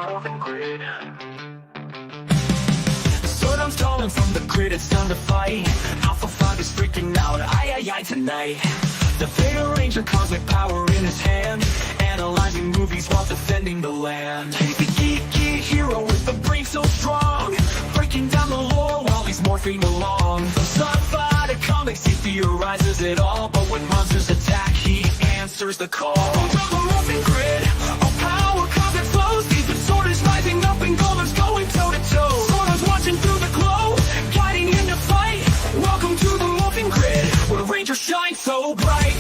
Morphin Grid. Sun's calling from the grid, it's time to fight. Alpha 5 is freaking out, aye tonight. The Theta Ranger, cosmic power in his hand, analyzing movies while defending the land. He's the geeky hero with the brain so strong, breaking down the lore while he's morphing along. From sci-fi to comics, he theorizes it all, but when monsters attack, he answers the call. From the Morphin Grid, all power cosmic flows, the sword is rising up and Golden's going toe-to-toe. Sworder's watching through the glow, guiding him to fight. Welcome to the Morphin Grid, where Rangers shine so bright.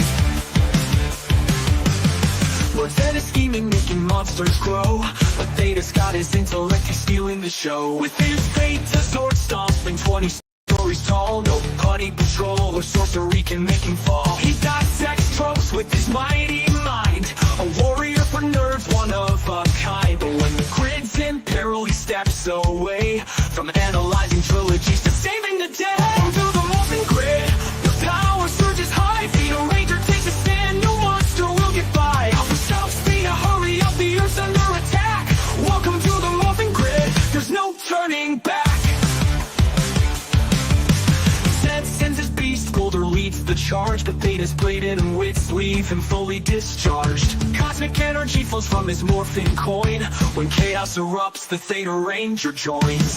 Where Theta's scheming, making monsters grow, but Theta's got his intellect, he's stealing the show. With his Thetazord stomping 20 stories tall, no putty patrol or sorcery can make him fall. He dissects tropes with his mighty mind, a warrior for nerds, one of a kind. But when the grid's in peril, he steps away, from analyzing trilogies to saving the day. Through the Morphin Grid, the power surges high. Theta Ranger takes a stand, no monster will get by. Alpha stops Theta, hurry up, the Earth's under attack. Welcome to the Morphin Grid, there's no turning back. Sends his beast, Golder leads the charge, but Theta's bladed and wits leave him fully discharged. Cosmic energy flows from his morphin coin, when chaos erupts, the Theta Ranger joins.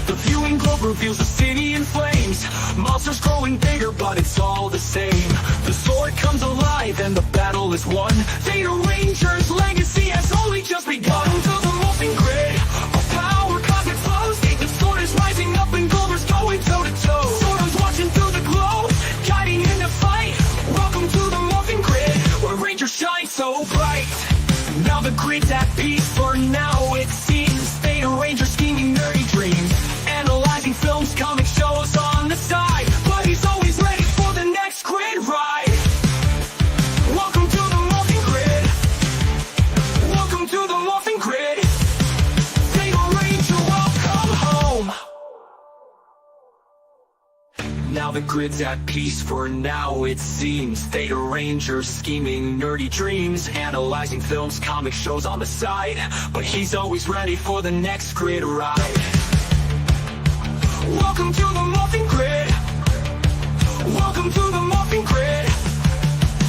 The viewing globe reveals a city in flames, monsters growing bigger, but it's all the same. The sword comes alive and the battle is won. Theta Ranger's legacy has only just begun. To the Morphin Grid, a power cosmic flows, the sword is rising up and Golder's going toe-to-toe. Sworder's watching through the glow, guiding him to fight. Welcome to the Morphin Grid, where Rangers shine so bright. Now the grid's at peace for now, it seems. Theta Ranger scheming nerdy dreams, analyzing films, comic shows on the side, but he's always ready for the next grid ride. Welcome to the Morphin Grid. Welcome to the Morphin Grid. Theta Ranger, welcome home. Now the grid's at peace for now, it seems. Theta Ranger scheming nerdy dreams, analyzing films, comic shows on the side, but he's always ready for the next grid ride. Welcome to the Morphin Grid. Welcome to the Morphin Grid.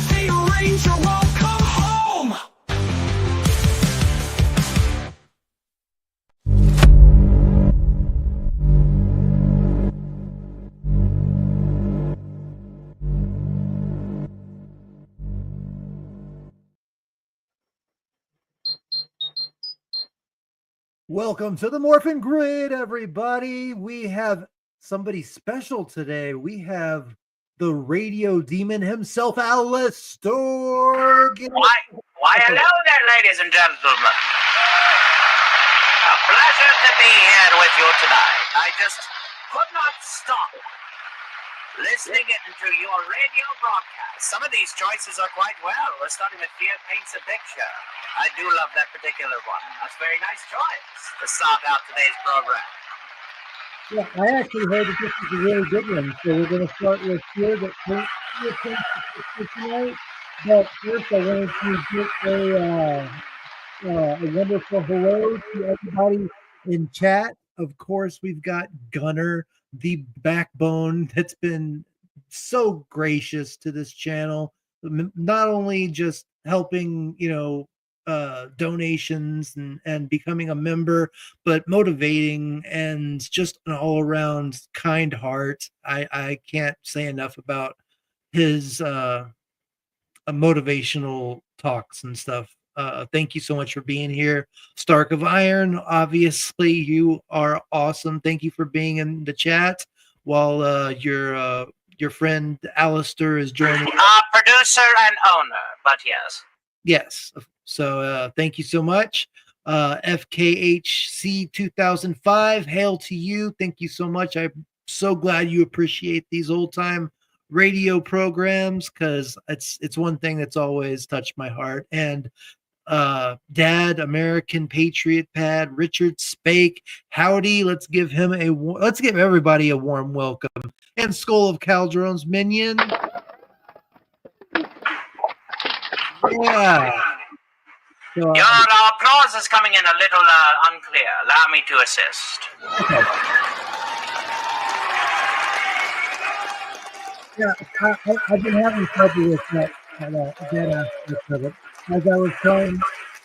Theta Ranger, welcome home. Welcome to the Morphin Grid, everybody. We have somebody special today. We have the radio demon himself, ALASTOR. Why, hello there, ladies and gentlemen. A pleasure to be here with you tonight. I just could not stop listening to your radio broadcast. Some of these choices are quite well. We're starting with Fear Paints a Picture. I do love that particular one. That's a very nice choice to start out today's program. Yeah, I actually heard that this is a really good one. So we're going to start with Fear Paints a Picture tonight. But first, I wanted to get a wonderful hello to everybody in chat. Of course, we've got Gunner, the backbone that's been so gracious to this channel, not only just helping, donations and becoming a member, but motivating and just an all-around kind heart. I can't say enough about his motivational talks and stuff. Thank you so much for being here. Stark of Iron, obviously you are awesome. Thank you for being in the chat while your friend ALASTOR is joining. Producer and owner, but yes. Yes. So thank you so much. FKHC 2005, hail to you. Thank you so much. I'm so glad you appreciate these old time radio programs, because it's one thing that's always touched my heart. And Dad, American Patriot Pad, Richard Spake, howdy. Let's give everybody a warm welcome. And Skull of Caldron's Minion. Yeah. So Your applause is coming in a little unclear. Allow me to assist. okay. Yeah, I've been having trouble with that aspect of it. As I was telling,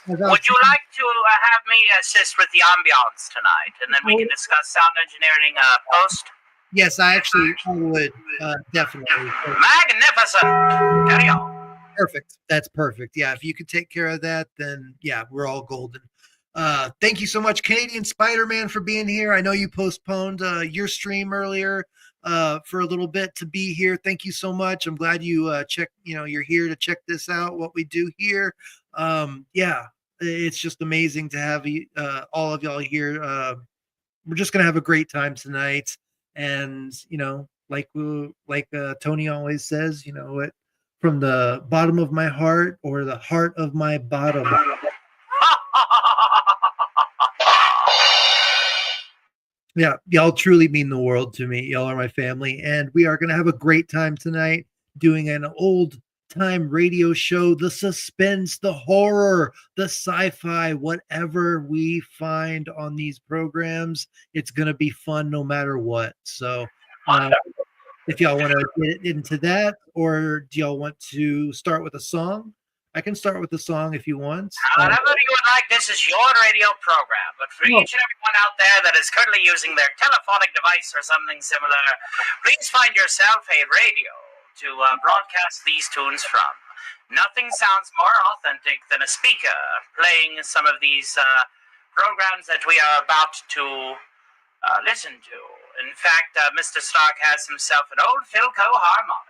Would you like to have me assist with the ambiance tonight, and then we can discuss sound engineering post? Yes, I would definitely. Magnificent. Carry on. Perfect. That's perfect. Yeah, if you could take care of that, then yeah, we're all golden. Thank you so much, Canadian Spider-Man, for being here. I know you postponed your stream earlier for a little bit to be here. Thank you so much. I'm glad you you're here to check this out, what we do here. Yeah, it's just amazing to have all of y'all here. We're just gonna have a great time tonight, and like Tony always says, from the bottom of my heart or the heart of my bottom. Yeah, y'all truly mean the world to me. Y'all are my family, and we are going to have a great time tonight doing an old time radio show, the suspense, the horror, the sci-fi, whatever we find on these programs. It's going to be fun no matter what. So if y'all want to get into that, or do y'all want to start with a song? I can start with the song if you want. Whatever you would like, this is your radio program. But for each and everyone out there that is currently using their telephonic device or something similar, please find yourself a radio to broadcast these tunes from. Nothing sounds more authentic than a speaker playing some of these programs that we are about to listen to. In fact, Mr. Stark has himself an old Philco harmonic.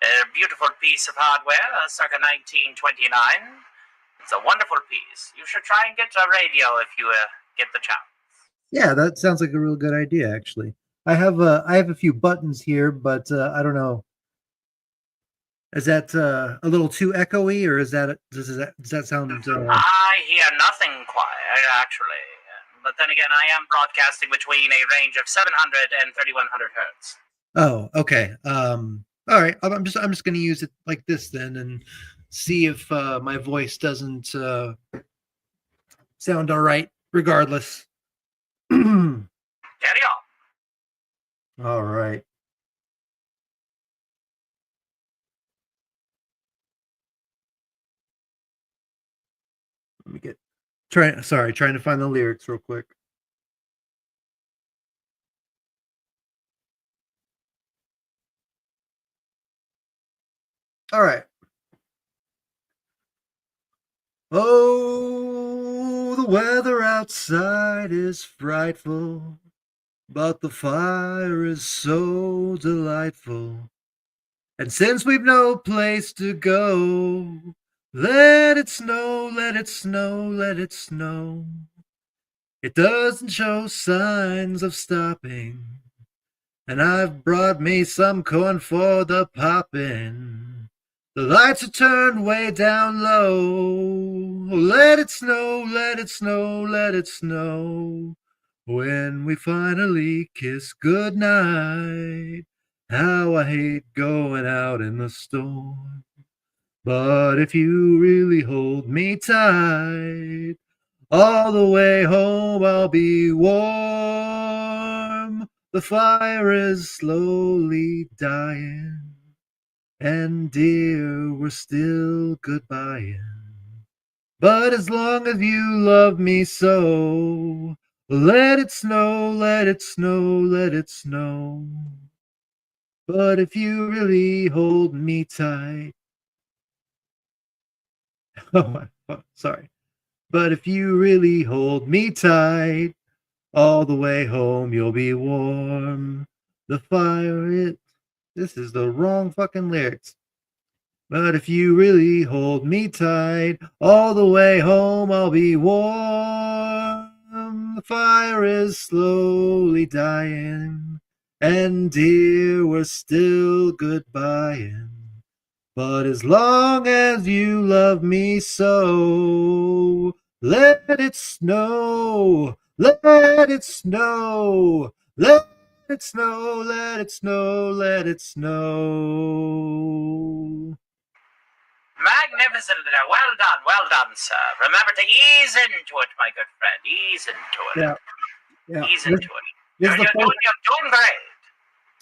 A beautiful piece of hardware, circa 1929. It's a wonderful piece. You should try and get a radio if you get the chance. Yeah, that sounds like a real good idea, actually. I have a few buttons here, but I don't know. Is that a little too echoey, or does that sound? I hear nothing quite, actually. But then again, I am broadcasting between a range of 700 and 3100 hertz. Oh, okay. All right. I'm just going to use it like this then, and see if my voice doesn't sound all right, regardless. Carry on. All right. Let me trying to find the lyrics real quick. All right. Oh, the weather outside is frightful, but the fire is so delightful. And since we've no place to go, let it snow, let it snow, let it snow. It doesn't show signs of stopping, and I've brought me some corn for the popping. The lights are turned way down low. Let it snow, let it snow, let it snow. When we finally kiss goodnight, how I hate going out in the storm. But if you really hold me tight, all the way home I'll be warm. The fire is slowly dying, and dear, we're still goodbying. But as long as you love me so, let it snow, let it snow, let it snow. But if you really hold me tight, sorry. But if you really hold me tight, all the way home you'll be warm. The fire, this is the wrong fucking lyrics. But if you really hold me tight, all the way home I'll be warm. The fire is slowly dying, and dear, we're still goodbying. But as long as you love me so, let it snow, let it snow, let it snow, let it snow, let it snow. Magnificent. Well done, sir. Remember to ease into it, my good friend. Ease into it. Yeah. Ease into it. This is You're doing great.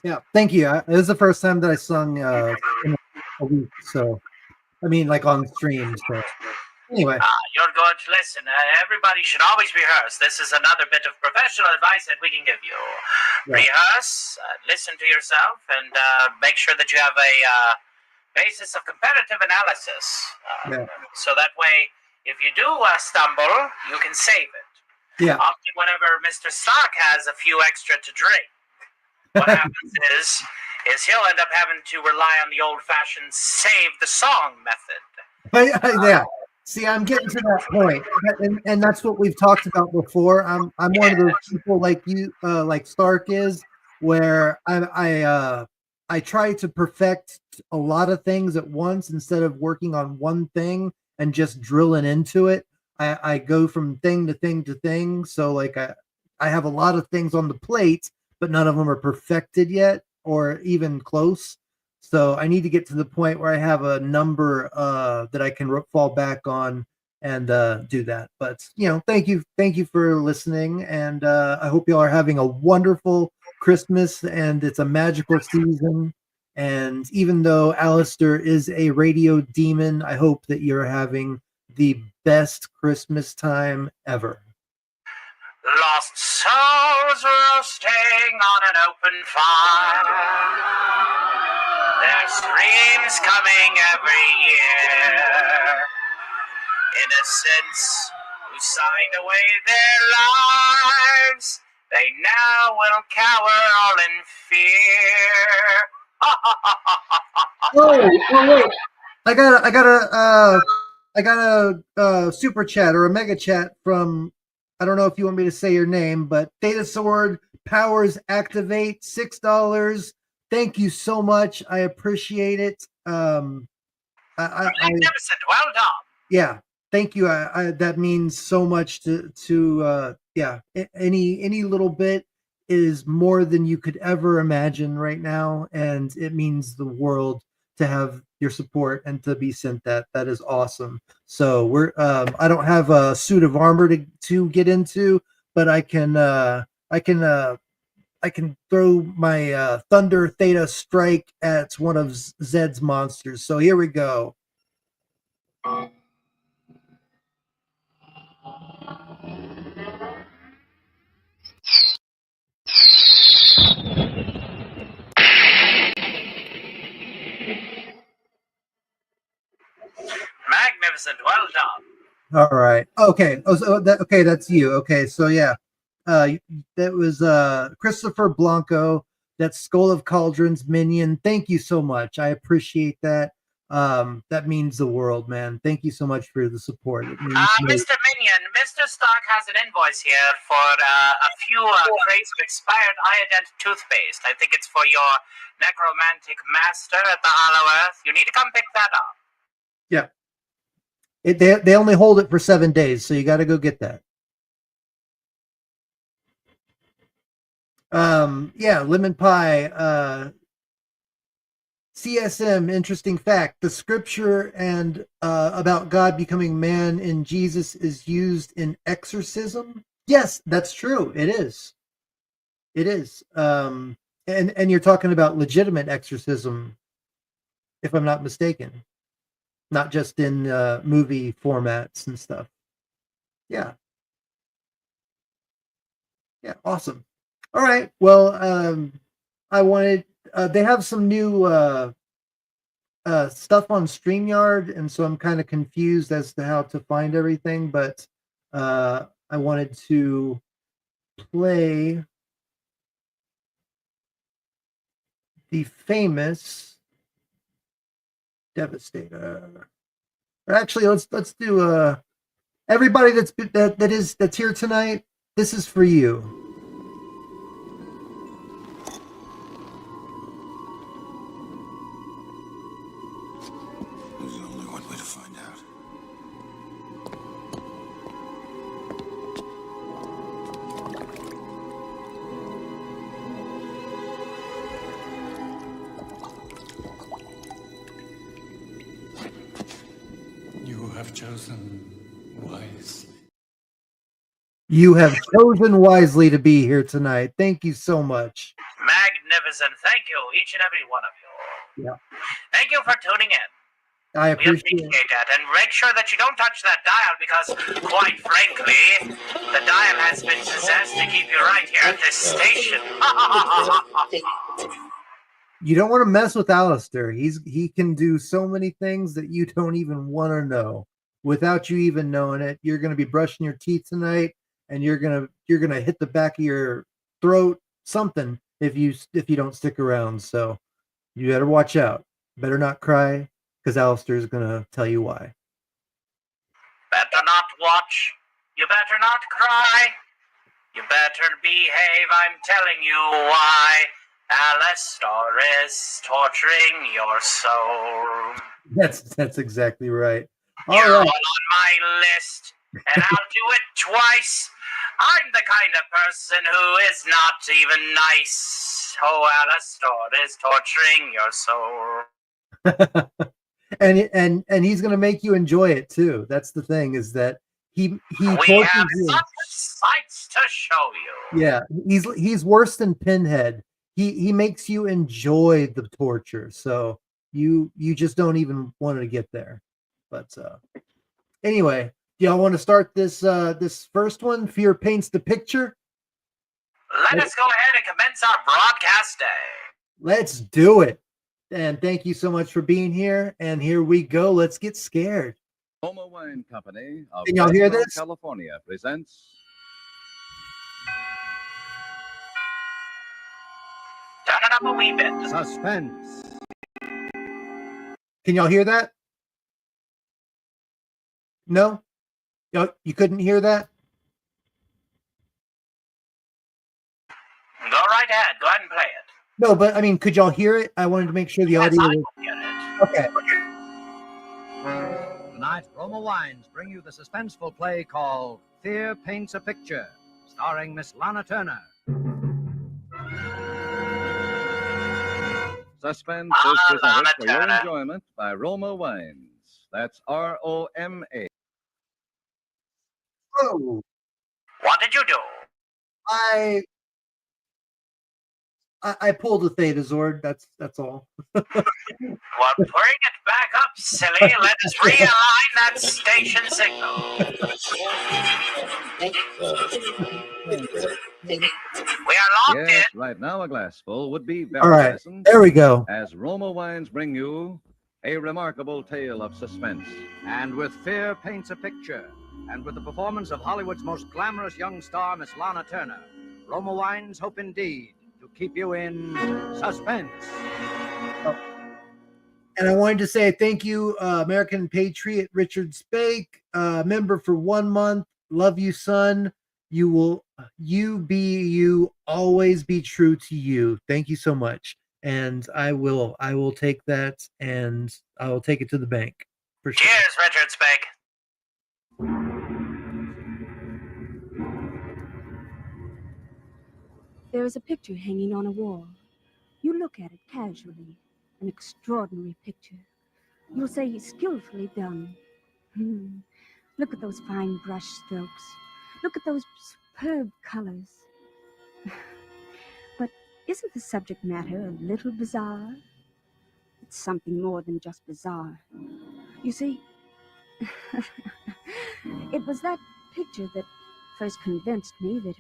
Yeah, thank you. This is the first time that I sung in a week, so I mean, like on stream. So anyway, You're good. Listen, everybody should always rehearse. This is another bit of professional advice that we can give you. Yeah. Rehearse, listen to yourself, and make sure that you have a basis of comparative analysis. So that way, if you do stumble, you can save it. Yeah. Often, whenever Mr. Stark has a few extra to drink, what happens is he'll end up having to rely on the old-fashioned save the song method. Yeah. See, I'm getting to that point, and that's what we've talked about before. I'm one of those people like you, like Stark is, where I try to perfect a lot of things at once instead of working on one thing and just drilling into it. I go from thing to thing to thing. So like I have a lot of things on the plate, but none of them are perfected yet or even close. So I need to get to the point where I have a number that I can fall back on and do that. But thank you for listening, and I hope you all are having a wonderful Christmas, and it's a magical season. And even though ALASTOR is a radio demon, I hope that you're having the best Christmas time ever. Lost souls roasting on an open fire. Their screams coming every year. Innocents who signed away their lives, they now will cower all in fear. Wait! I got a super chat or a mega chat from, I don't know if you want me to say your name, but Thetazord Powers Activate, $6. Thank you so much. I appreciate it. Magnificent. Well done. Yeah. Thank you. That means so much to any little bit is more than you could ever imagine right now. And it means the world to have your support and to be sent that. That is awesome. So I don't have a suit of armor to get into, but I can throw my Thunder Theta strike at one of Zed's monsters. So here we go. Magnificent. Well done. All right. Okay. Okay, that's you. Okay, so yeah. That was Christopher Blanco. That's Skull of Cauldrons minion. Thank you so much. I appreciate that. That means the world, man. Thank you so much for the support. It means Mr. Minion, Mr. Stark has an invoice here for a few crates of expired iodine toothpaste. I think it's for your necromantic master at the Hollow Earth. You need to come pick that up. Yeah. They only hold it for 7 days, so you got to go get that. Yeah, lemon pie. CSM, interesting fact. The scripture and about God becoming man in Jesus is used in exorcism. Yes, that's true. It is. It is. And you're talking about legitimate exorcism, if I'm not mistaken. Not just in movie formats and stuff. Yeah. Yeah, awesome. All right. Well, I wanted, they have some new stuff on Streamyard, and so I'm kind of confused as to how to find everything, but I wanted to play the famous Devastator. Actually, let's do everybody that's here tonight. This is for you. There's only one way to find out. chosen wisely. You have chosen wisely to be here tonight. Thank you so much. Magnificent. Thank you, each and every one of you. Yeah. Thank you for tuning in. I We appreciate appreciate that. And make sure that you don't touch that dial because, quite frankly, the dial has been possessed to keep you right here at this station. You don't want to mess with ALASTOR. He can do so many things that you don't even want to know without you even knowing it. You're going to be brushing your teeth tonight, and you're gonna hit the back of your throat, something if you don't stick around. So you better watch out. Better not cry, because ALASTOR is going to tell you why. Better not watch. You better not cry. You better behave. I'm telling you why. ALASTOR is torturing your soul. That's exactly right. You're All all right. on my list, and I'll do it twice. I'm the kind of person who is not even nice. Oh, ALASTOR is torturing your soul. and he's going to make you enjoy it too. That's the thing, is that he We tortures have you. such sights to show you. Yeah, he's worse than Pinhead. He makes you enjoy the torture, so you just don't even want to get there. But anyway, do y'all want to start this this first one? Fear Paints the Picture. Let us go ahead and commence our broadcast day. Let's do it. And thank you so much for being here. And here we go. Let's get scared. Roma Wine Company of Can y'all hear Fresno, this? California presents Turn it up a wee bit. Suspense. Can y'all hear that? No? You couldn't hear that? Go right ahead. Go ahead and play it. No, but I mean, could y'all hear it? I wanted to make sure the Yes, audio I was will hear it. okay. Tonight, Roma Wines bring you the suspenseful play called Fear Paints a Picture, starring Miss Lana Turner. Suspense is presented Lana for your Turner. enjoyment by Roma Wines. That's ROMA. Oh, What did you do? I pulled a Thetazord. That's all. Well, bring it back up, silly. Let us realign that station signal. We are locked Yes, in. right now a glassful would be very All right, pleasant, there we go. as Roma Wines bring you a remarkable tale of suspense. And with Fear Paints a Picture, and with the performance of Hollywood's most glamorous young star, Miss Lana Turner, Roma Wines hope indeed to keep you in suspense. And I wanted to say thank you, American Patriot Richard Spake, member for 1 month. Love you, son. You be you, always be true to you. Thank you so much. And I will take that, and I will take it to the bank for sure. Cheers, Richard Spake. There is a picture hanging on a wall. You look at it casually. An extraordinary picture. You'll say skillfully done. Look at those fine brush strokes. Look at those superb colors. But isn't the subject matter a little bizarre? It's something more than just bizarre. You see, it was that picture that first convinced me that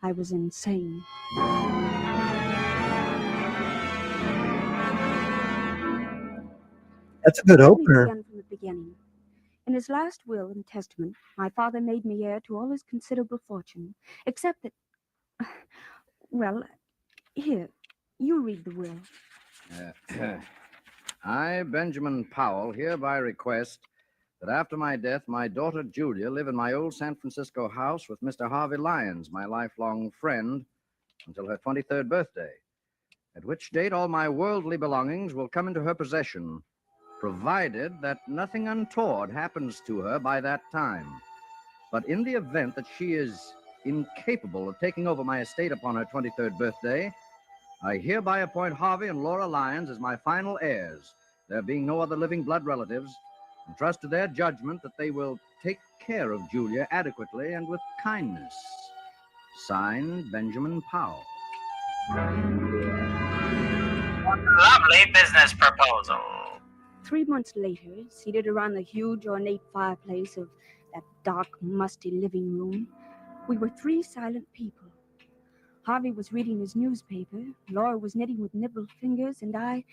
I was insane. That's a good Let me opener. begin from the beginning. In his last will and testament, my father made me heir to all his considerable fortune, except that, well, here, you read the will. I, Benjamin Powell, hereby request that after my death, my daughter Julia live in my old San Francisco house with Mr. Harvey Lyons, my lifelong friend, until her 23rd birthday, at which date all my worldly belongings will come into her possession, provided that nothing untoward happens to her by that time. But in the event that she is incapable of taking over my estate upon her 23rd birthday, I hereby appoint Harvey and Laura Lyons as my final heirs, there being no other living blood relatives, and trust to their judgment that they will take care of Julia adequately and with kindness. Signed, Benjamin Powell. Lovely business proposal. 3 months later, seated around the huge ornate fireplace of that dark, musty living room, we were 3 silent people. Harvey was reading his newspaper, Laura was knitting with nibbled fingers, and I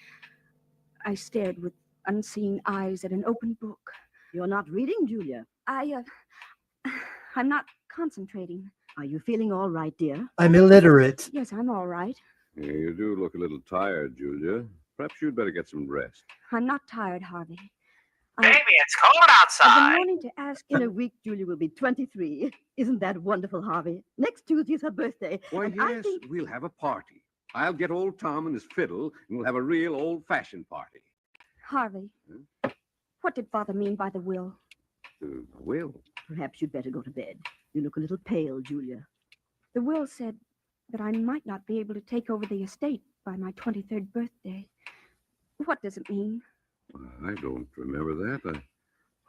stared with unseeing eyes at an open book. You're not reading, Julia. I'm not concentrating. Are you feeling all right, dear? I'm illiterate. Yes, I'm all right. Yeah, you do look a little tired, Julia. Perhaps you'd better get some rest. I'm not tired, Harvey. Baby, it's cold I've been outside. wanting to ask In you. a week, Julia will be 23. Isn't that wonderful, Harvey? Next Tuesday is her birthday. Why, and I yes, think... we'll have a party. I'll get old Tom and his fiddle, and we'll have a real old-fashioned party. Harvey, what did Father mean by the will? Will? Perhaps you'd better go to bed. You look a little pale, Julia. The will said that I might not be able to take over the estate by my 23rd birthday. What does it mean? I don't remember that.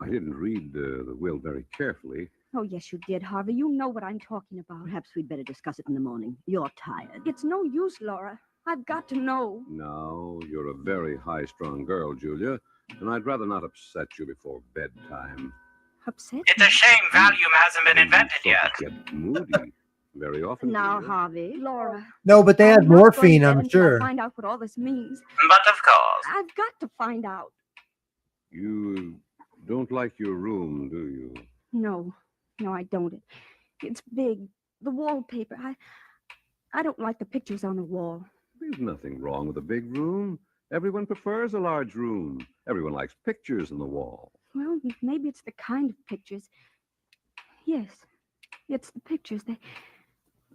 I didn't read the will very carefully. Oh, yes, you did, Harvey. You know what I'm talking about. Perhaps we'd better discuss it in the morning. You're tired. It's no use, Laura. I've got to know. No, you're a very high-strung girl, Julia, and I'd rather not upset you before bedtime. Upset? It's a shame Valium hasn't been You invented sort yet. of get moody very often. Now, Julia. Harvey. Laura. No, but they I'm had not morphine, going to bed I'm until sure. I find out what all this means. But of course. I've got to find out. You don't like your room, do you? No, I don't. It's big. The wallpaper. I don't like the pictures on the wall. There's nothing wrong with a big room. Everyone prefers a large room. Everyone likes pictures on the wall. Well, maybe it's the kind of pictures. Yes, it's the pictures.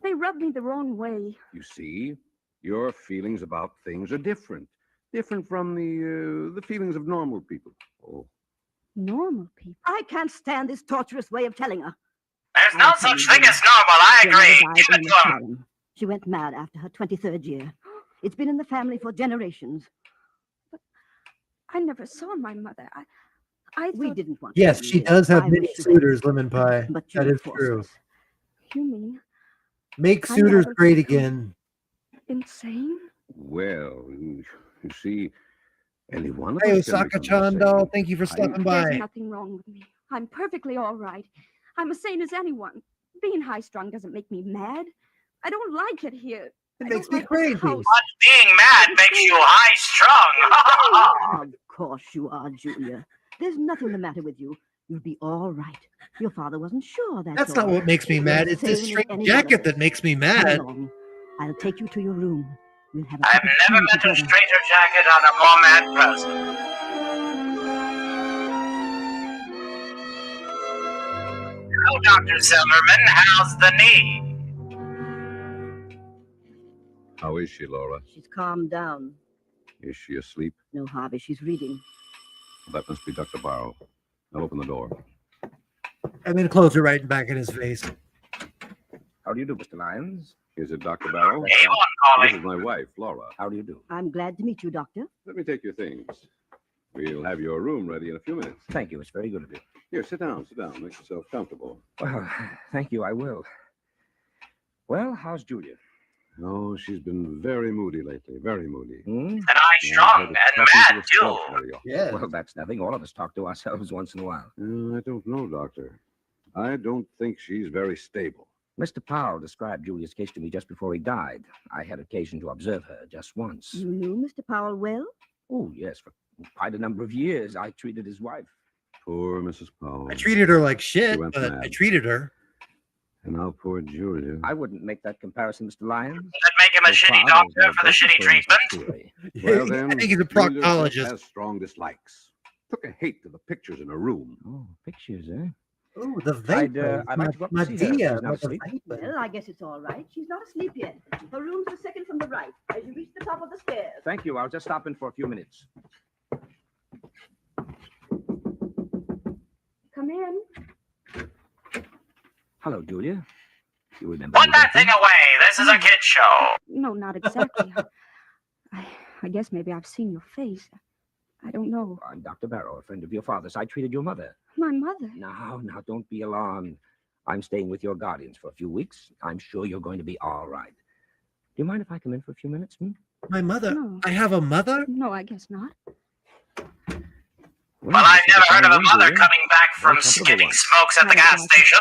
They rub me the wrong way. You see, your feelings about things are different. Different from the feelings of normal people. Oh, Normal people. I can't stand this torturous way of telling her. There's no such thing as normal, I Her mother agree. died Give in it an to him. asylum. She went mad after her 23rd year. It's been in the family for generations. I never saw my mother. I We thought... didn't want Yes, to she do does this. have I many wish we suitors, hadn't. Lemon Pie. But you That is forced true. us. You mean Make I'm suitors not great okay. again. insane? well, you see, any one of Hey, us can become Osaka-chan insane. doll, thank you for stopping There's by. nothing wrong with me. I'm perfectly all right. I'm as sane as anyone. Being high-strung doesn't make me mad. I don't like it here. It I makes don't me like this crazy. house. But being mad makes you high-strung. Of course you are, Julia. There's nothing the matter with you. You'll be all right. Your father wasn't sure, That's all. not what makes me You're mad. It's this sane as strange any jacket one of that us. makes me Come mad. along. I'll take you to your room. We'll have a I've cup of never tea met a together. straighter jacket on a more mad person. Hello, Dr. Silverman. How's the knee? How is she, Laura? She's calmed down. Is she asleep? No, Harvey, she's reading. That must be Dr. Barrow. I'll open the door. I'm going to close it right back in his face. How do you do, Mr. Lyons? Is it Dr. Barrow? Hey, one This calling. is my wife, Laura. How do you do? I'm glad to meet you, Doctor. Let me take your things. We'll have your room ready in a few minutes. Thank you. It's very good of you. Here, sit down, sit down. Make yourself comfortable. Well, thank you. I will. Well, how's Julia? Oh, she's been very moody lately, very moody. Hmm? And high-strung and mad, too. Yeah. Well, that's nothing. All of us talk to ourselves once in a while. I don't know, Doctor. I don't think she's very stable. Mr. Powell described Julia's case to me just before he died. I had occasion to observe her just once. You knew Mr. Powell well? Oh, yes. For quite a number of years, I treated his wife. Poor Mrs. Powell. I treated her like shit, She went but mad. I treated her. And now poor Julia. I wouldn't make that comparison, Mr. Lyons. That make him a So shitty far, there's doctor no for the shitty basis for this treatment? theory. Well, then, I think he's a Julia proctologist. has strong dislikes. Took a hate to the pictures in her room. Oh, pictures, eh? Oh, the I'd vapor. like to go up and see her. Medea. She's not asleep. Well, I guess it's all right. She's not asleep yet. Her room's the second from the right, as you reach the top of the stairs. Thank you. I'll just stop in for a few minutes. Come in. Hello, Julia. You remember Put me, that don't you? thing away. This is a kid's show. No, not exactly. I guess maybe I've seen your face. I don't know. I'm Dr. Barrow, a friend of your father's. I treated your mother. My mother? Now, don't be alarmed. I'm staying with your guardians for a few weeks. I'm sure you're going to be all right. Do you mind if I come in for a few minutes? My mother? No. I have a mother? No, I guess not. Well, I've never heard of a mother coming back from getting smokes at the gas station.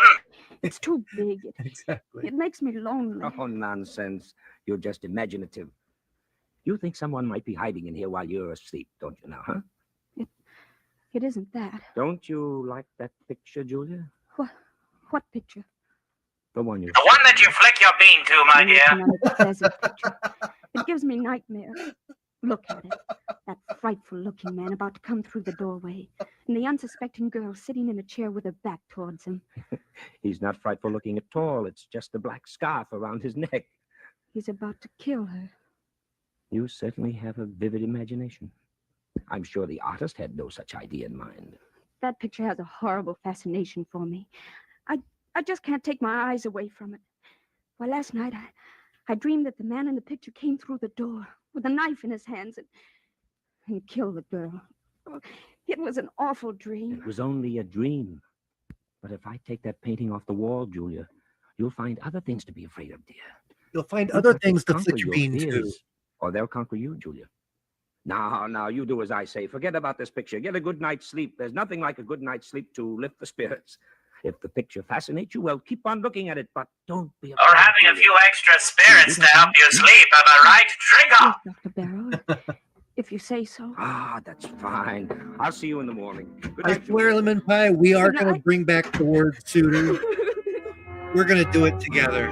It's too big. Exactly. It makes me lonely. Oh, nonsense. You're just imaginative. You think someone might be hiding in here while you're asleep, don't you now, huh? It isn't that. Don't you like that picture, Julia? What picture? The one you... The one that you flick your bean to, my dear. Another pleasant picture. It gives me nightmares. Look at it. That frightful-looking man about to come through the doorway, and the unsuspecting girl sitting in a chair with her back towards him. He's not frightful looking at all. It's just a black scarf around his neck. He's about to kill her. You certainly have a vivid imagination. I'm sure the artist had no such idea in mind. That picture has a horrible fascination for me. I just can't take my eyes away from it. Why, last night I dreamed that the man in the picture came through the door with a knife in his hands and killed the girl. Oh, it was an awful dream. It was only a dream. But if I take that painting off the wall, Julia, you'll find other things to be afraid of, dear. You'll find other things to flick your bean to. fears, or they'll conquer you, Julia. Now, you do as I say. Forget about this picture. Get a good night's sleep. There's nothing like a good night's sleep to lift the spirits. If the picture fascinates you, well, keep on looking at it, but don't be afraid. Or having a few extra spirits to help you sleep, am I right? Trigger! Yes, Dr. Barrow, if you say so. Ah, that's fine. I'll see you in the morning. Good I night, swear, Julia. Lemon Pie, we are Good going to night. bring back the word suitor. We're going to do it together.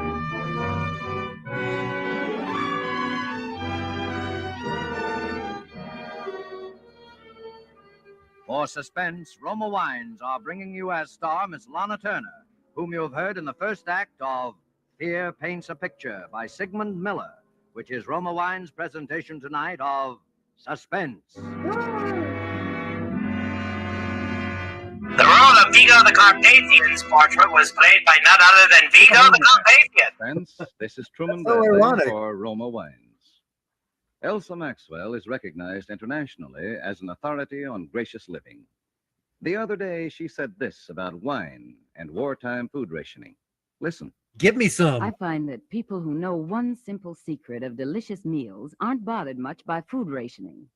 For suspense, Roma Wines are bringing you as star Miss Lana Turner, whom you have heard in the first act of Fear Paints a Picture by Sigmund Miller, which is Roma Wines' presentation tonight of Suspense. The role of Vigo the Carpathian's portrait was played by none other than Vigo the Carpathian. Friends, this is Truman That's so Bradley ironic. for Roma Wines. Elsa Maxwell is recognized internationally as an authority on gracious living. The other day, she said this about wine and wartime food rationing. Listen. Give me some. I find that people who know one simple secret of delicious meals aren't bothered much by food rationing.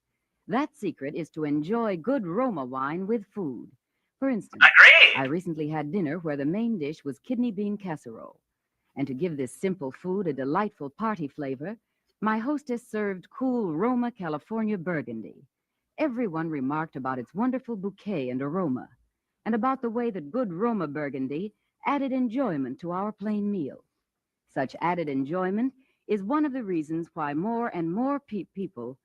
That secret is to enjoy good Roma wine with food. For instance, Agreed. I recently had dinner where the main dish was kidney bean casserole. And to give this simple food a delightful party flavor, my hostess served cool Roma California Burgundy. Everyone remarked about its wonderful bouquet and aroma, and about the way that good Roma Burgundy added enjoyment to our plain meal. Such added enjoyment is one of the reasons why more and more people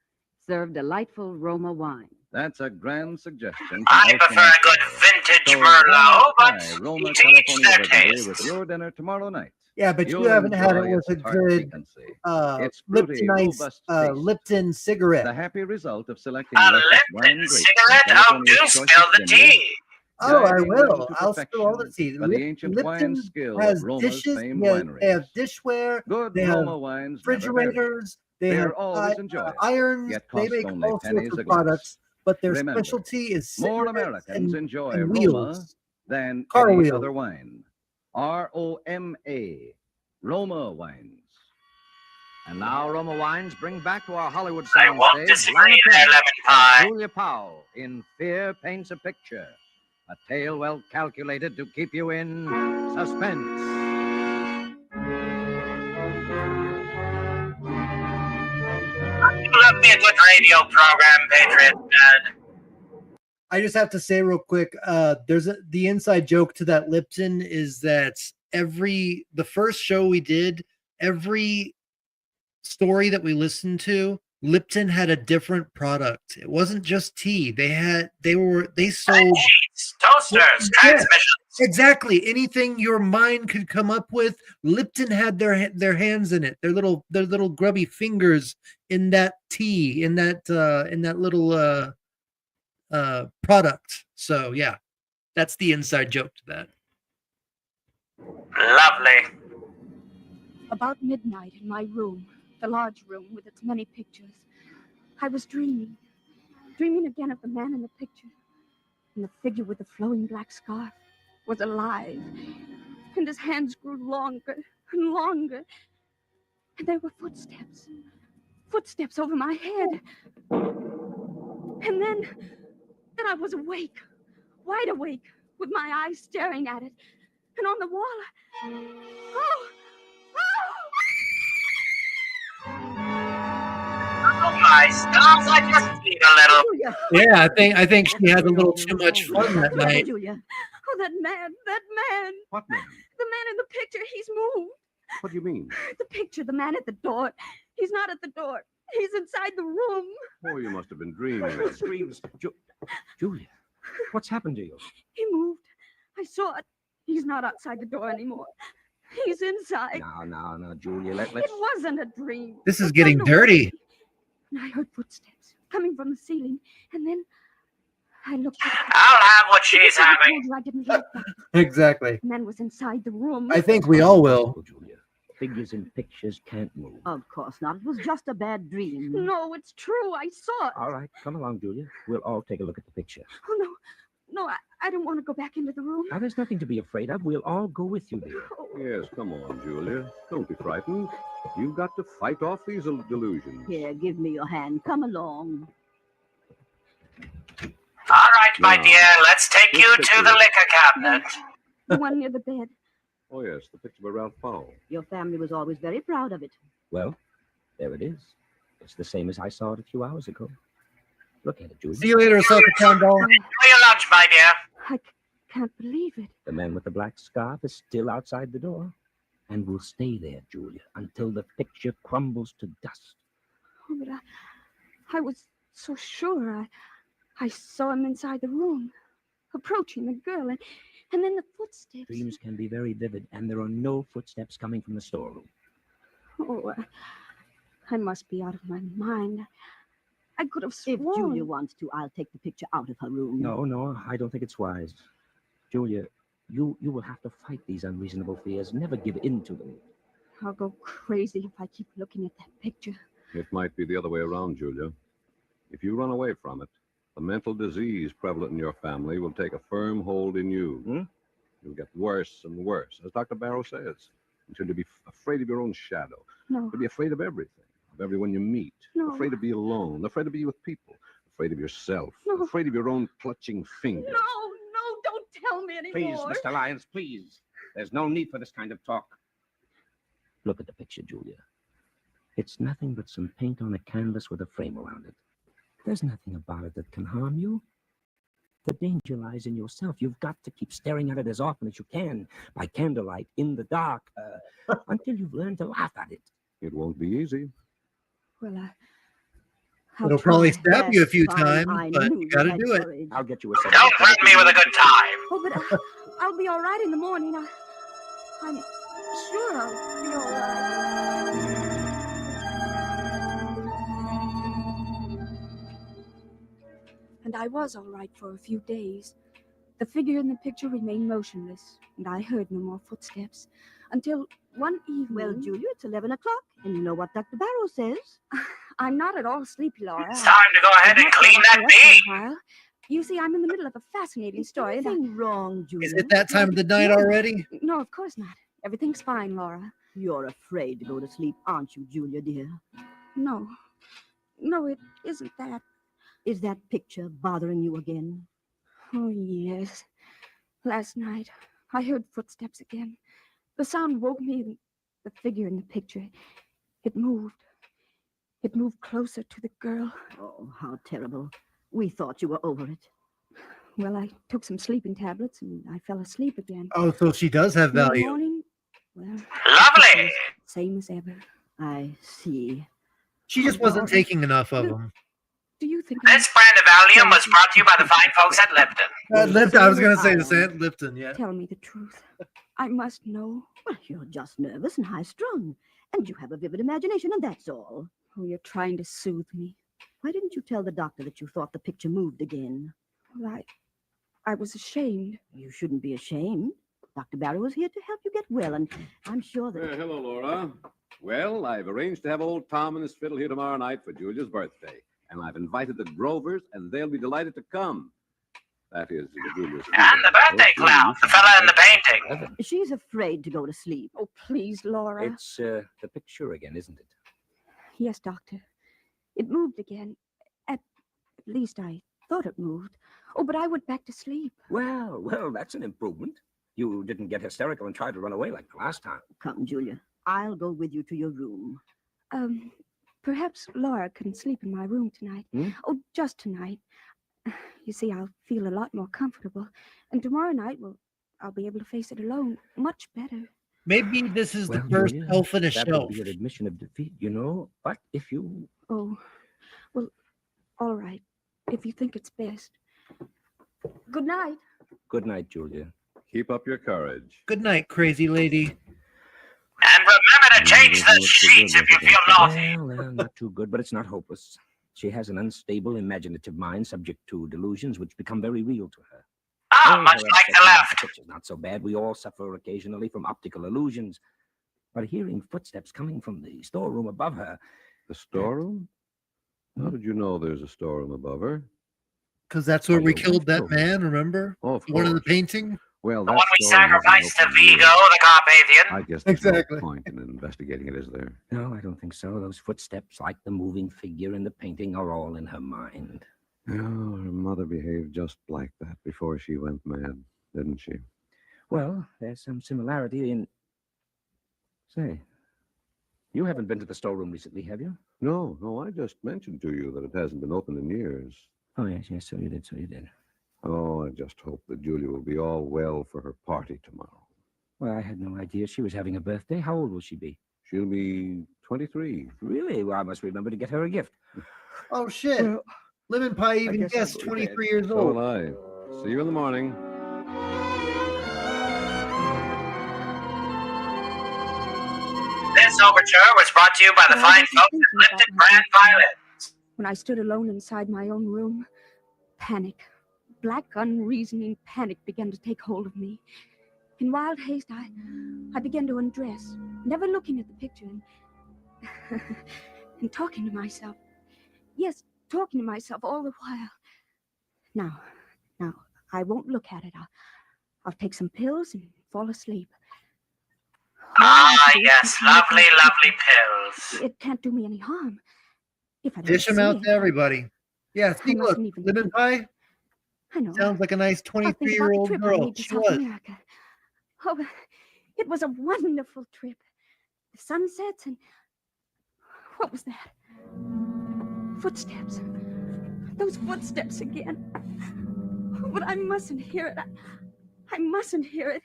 serve delightful Roma wine. That's a grand suggestion. I prefer a good vintage Merlot, but Roma to each California their Burgundy taste. with your dinner tomorrow night. Yeah, but you You'll haven't had it enjoy with a its tart good piquancy, its Lipton fruity, ice, robust taste. Lipton cigarette. The happy result of selecting A luscious wine Lipton grapes cigarette? from Oh, do California's spill choicest the vineyards, tea. Oh, I guiding will. them to I'll spill all the perfection tea. by the ancient wine Lipton skill has of Roma's dishes. famed They wineries. have dishware. Good They have Roma wines never vary. refrigerators. They They're have always enjoyed, irons. yet They cost make only all pennies sorts a of glass. products, but their Remember, specialty is more cigarettes Americans and, enjoy and Roma wheels. than Car any wheels. other wine. R-O-M-A, Roma Wines. And now Roma Wines bring back to our Hollywood I won't soundstage disagree Lana there, Turner Lemon Pie. and Julia Powell in Fear Paints a Picture, a tale well calculated to keep you in suspense. You love me a good radio program, Patriot Dad. I just have to say real quick, the inside joke to that Lipton is that the first show we did, every story that we listened to, Lipton had a different product. It wasn't just tea. They sold Sheets, toasters, Yeah. transmissions. exactly anything your mind could come up with. Lipton had their hands in it, their little grubby fingers in that tea, in that little product. So yeah, that's the inside joke to that. Lovely. About midnight in my room, the large room with its many pictures, I was dreaming. dreaming again of the man in the picture. And the figure with the flowing black scarf was alive. And his hands grew longer and longer. And there were footsteps. Footsteps over my head. And then I was awake. Wide awake, with my eyes staring at it. And on the wall, Oh my stars, I just need a little. Yeah, I think she had a little too much fun that night. Julia. Oh, that man. What man? The man in the picture, he's moved. What do you mean? The picture, the man at the door. He's not at the door. He's inside the room. Oh, you must have been dreaming. Screams. Julia, what's happened to you? He moved. I saw it. He's not outside the door anymore. He's inside. No, Julia, let's... It wasn't a dream. This is getting dirty. And I heard footsteps coming from the ceiling. And then I looked at I'll have what she's having. I didn't like that. Exactly. The man was inside the room. I think we all will. Oh, Julia, figures in pictures can't move. Of course not. It was just a bad dream. No, it's true. I saw it. All right, come along, Julia. We'll all take a look at the picture. Oh, no. No, I don't want to go back into the room. Now, there's nothing to be afraid of. We'll all go with you, dear. Yes, come on, Julia. Don't be frightened. You've got to fight off these delusions. Here, give me your hand. Come along. All right, my dear, let's take you to the liquor cabinet. The one near the bed. Oh, yes, the picture of Ralph Powell. Your family was always very proud of it. Well, there it is. It's the same as I saw it a few hours ago. Look at it, Julia. See you later, Sucker Town Doll. Enjoy your lunch, my dear. I can't believe it. The man with the black scarf is still outside the door and will stay there, Julia, until the picture crumbles to dust. Oh, but I was so sure. I saw him inside the room, approaching the girl, and then the footsteps. Dreams can be very vivid, and there are no footsteps coming from the storeroom. Oh, I must be out of my mind. I could have sworn. If Julia wants to, I'll take the picture out of her room. No, I don't think it's wise. Julia, you will have to fight these unreasonable fears. Never give in to them. I'll go crazy if I keep looking at that picture. It might be the other way around, Julia. If you run away from it, the mental disease prevalent in your family will take a firm hold in you. You'll get worse and worse, as Dr. Barrow says, until you'll be afraid of your own shadow. No. You'll be afraid of everything, of everyone you meet. No. Afraid to be alone, afraid to be with people, afraid of yourself, No. afraid of your own clutching fingers. No, don't tell me anymore. Please, Mr. Lyons, please. There's no need for this kind of talk. Look at the picture, Julia. It's nothing but some paint on a canvas with a frame around it. There's nothing about it that can harm you. The danger lies in yourself. You've got to keep staring at it as often as you can, by candlelight, in the dark, until you've learned to laugh at it. It won't be easy. Well, It'll probably stab you a few times, but you gotta do it. I'll get you a Don't threaten me with a good time. Oh, but I'll be all right in the morning. I'm sure I'll be all right. And I was all right for a few days. The figure in the picture remained motionless, and I heard no more footsteps until one evening. Well, Julia, it's 11 o'clock, and you know what Dr. Barrow says. I'm not at all sleepy, Laura. It's time to go ahead and clean that bee. You see, I'm in the middle of a fascinating story. Nothing wrong, Julia. Is it that time of the night already? No, of course not. Everything's fine, Laura. You're afraid to go to sleep, aren't you, Julia, dear? No, it isn't that. Is that picture bothering you again? Oh, yes. Last night, I heard footsteps again. The sound woke me, and the figure in the picture, it moved. It moved closer to the girl. Oh, how terrible. We thought you were over it. Well, I took some sleeping tablets, and I fell asleep again. Oh, so she does have In the value. morning, well, Lovely. same as ever. I see. She just wasn't taking enough of them. Do you think This brand of Valium was brought to you by the fine folks at Lipton. Lipton, I was going to say the same. Lipton, yeah. Tell me the truth. I must know. Well, you're just nervous and high-strung, and you have a vivid imagination, and that's all. Oh, you're trying to soothe me. Why didn't you tell the doctor that you thought the picture moved again? Well, I was ashamed. You shouldn't be ashamed. Dr. Barrow is here to help you get well, and I'm sure that... Hello, Laura. Well, I've arranged to have old Tom and his fiddle here tomorrow night for Julia's birthday. And I've invited the Grovers, and they'll be delighted to come. That is, Julia's. And the birthday clown, the fella in the painting. She's afraid to go to sleep. Oh, please, Laura. It's the picture again, isn't it? Yes, Doctor. It moved again. At least I thought it moved. Oh, but I went back to sleep. Well, that's an improvement. You didn't get hysterical and try to run away like the last time. Come, Julia. I'll go with you to your room. Perhaps Laura can sleep in my room tonight. Oh, just tonight. You see, I'll feel a lot more comfortable. And tomorrow night, I'll be able to face it alone much better. Maybe this is the first elf in a that shelf. would be an admission of defeat, you know. But if you... Oh, well, all right. If you think it's best. Good night. Good night, Julia. Keep up your courage. Good night, crazy lady. And remember to change the sheets if you feel naughty. Well, not too good, but it's not hopeless. She has an unstable, imaginative mind subject to delusions which become very real to her. Much like the left. Which is not so bad. We all suffer occasionally from optical illusions. But hearing footsteps coming from the storeroom above her... The storeroom? How did you know there's a storeroom above her? Because that's where we killed that man, remember? Oh, of one of the course. painting? Well, The that one we storeroom hasn't sacrificed to opened yet. Vigo, the Carpathian. I guess there's Exactly. no point in investigating it, is there? No, I don't think so. Those footsteps, like the moving figure in the painting, are all in her mind. Oh, her mother behaved just like that before she went mad, didn't she? Well, there's some similarity in... Say, you haven't been to the storeroom recently, have you? No, I just mentioned to you that it hasn't been opened in years. Oh, yes, so you did. Oh, I just hope that Julia will be all well for her party tomorrow. Well, I had no idea she was having a birthday. How old will she be? She'll be 23. Really? Well, I must remember to get her a gift. Oh, shit. Well, Lemon Pie even guess I'll guessed go to 23 bed. years So old. will I. See you in the morning. This overture was brought to you by the fine folks at Lifted Brand Violins. When I stood alone inside my own room, panic, black, unreasoning panic began to take hold of me. In wild haste, I began to undress, never looking at the picture and talking to myself. Yes, talking to myself all the while. Now, I won't look at it. I'll take some pills and fall asleep. Yes, lovely pills. It can't do me any harm. If I don't Dish them see out it. to everybody. Yeah, see, look, mustn't even Lemon Pie I know. sounds like a nice I'll think about the 23-year-old trip I girl. made to She South was. America. Oh, it was a wonderful trip. The sunsets and what was that? Footsteps. Those footsteps again. Oh, but I mustn't hear it. I mustn't hear it.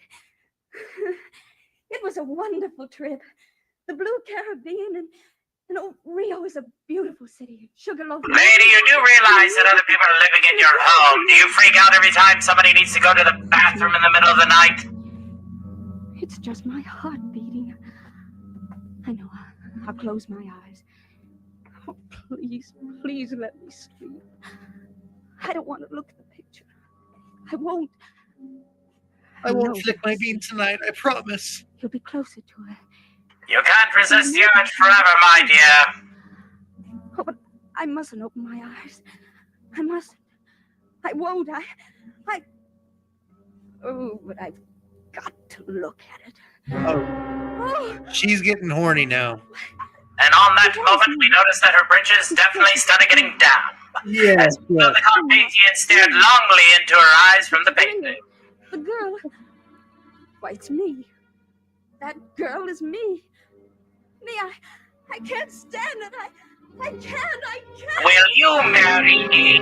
It was a wonderful trip. The Blue Caribbean and oh, Rio is a beautiful city. Sugarloaf. Lady, you do realize that other people are living in your home. Do you freak out every time somebody needs to go to the bathroom in the middle of the night? It's just my heart beating. I know. I'll close my eyes. Oh, please let me sleep. I don't want to look at the picture. I won't. I won't know flick my he'll see bean tonight, I promise. He'll be closer to her. You can't resist the urge forever, my dear. Oh, but I mustn't open my eyes. I mustn't. I won't. Oh, but I've got to look at it. Oh, she's getting horny now. And on that moment, we noticed that her britches definitely started getting damp. Yes, yes. The Carpathian stared longly into her eyes from the painting. The girl. Why, it's me. That girl is me. Me, I can't stand it. I can't. Will you marry me?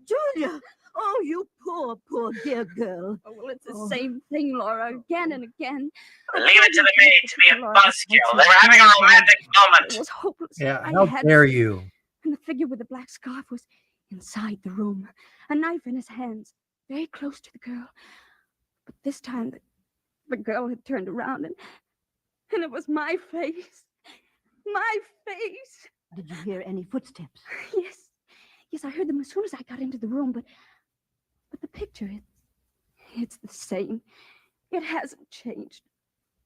Julia! Oh, you poor dear girl. Oh, well, it's the same thing, Laura, again and again. Leave it to the maid to be a buzzkill. They were having a romantic moment. It was hopeless. Yeah, I how had dare you? And the figure with the black scarf was inside the room, a knife in his hands, very close to the girl. But this time, the girl had turned around, and it was my face. My face. Did you hear any footsteps? Yes, I heard them as soon as I got into the room, but the picture, it's the same. It hasn't changed.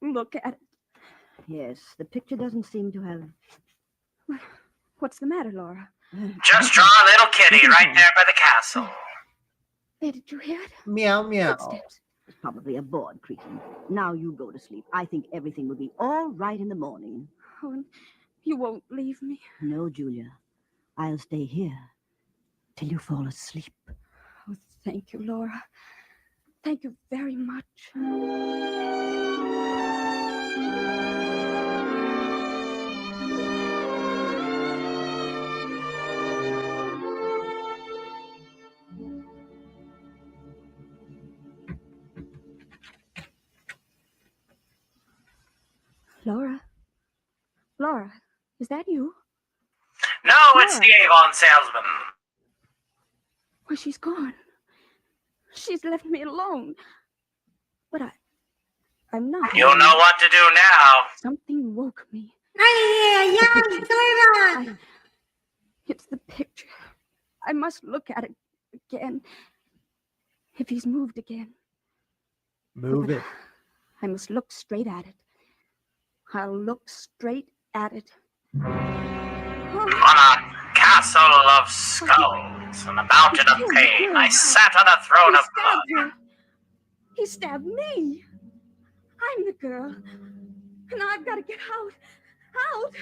Look at it. Yes, the picture doesn't seem to have... What's the matter, Laura? Just draw a little kitty right there by the castle. There, did you hear it? Meow, meow. Footsteps. It's probably a board creaking. Now you go to sleep. I think everything will be all right in the morning. Oh, and you won't leave me. No, Julia. I'll stay here till you fall asleep. Oh, thank you, Laura. Thank you very much. Laura? Laura, is that you? No, it's the Avon salesman. Why, she's gone. She's left me alone. But I'm not. You know what to do now. Something woke me. It's the picture. I must look at it again. If he's moved again. Move it. I must look straight at it. I'll look straight at it. On a castle of skulls and a mountain of pain, I sat on a throne of blood. He stabbed me. I'm the girl. And I've got to get out. Out.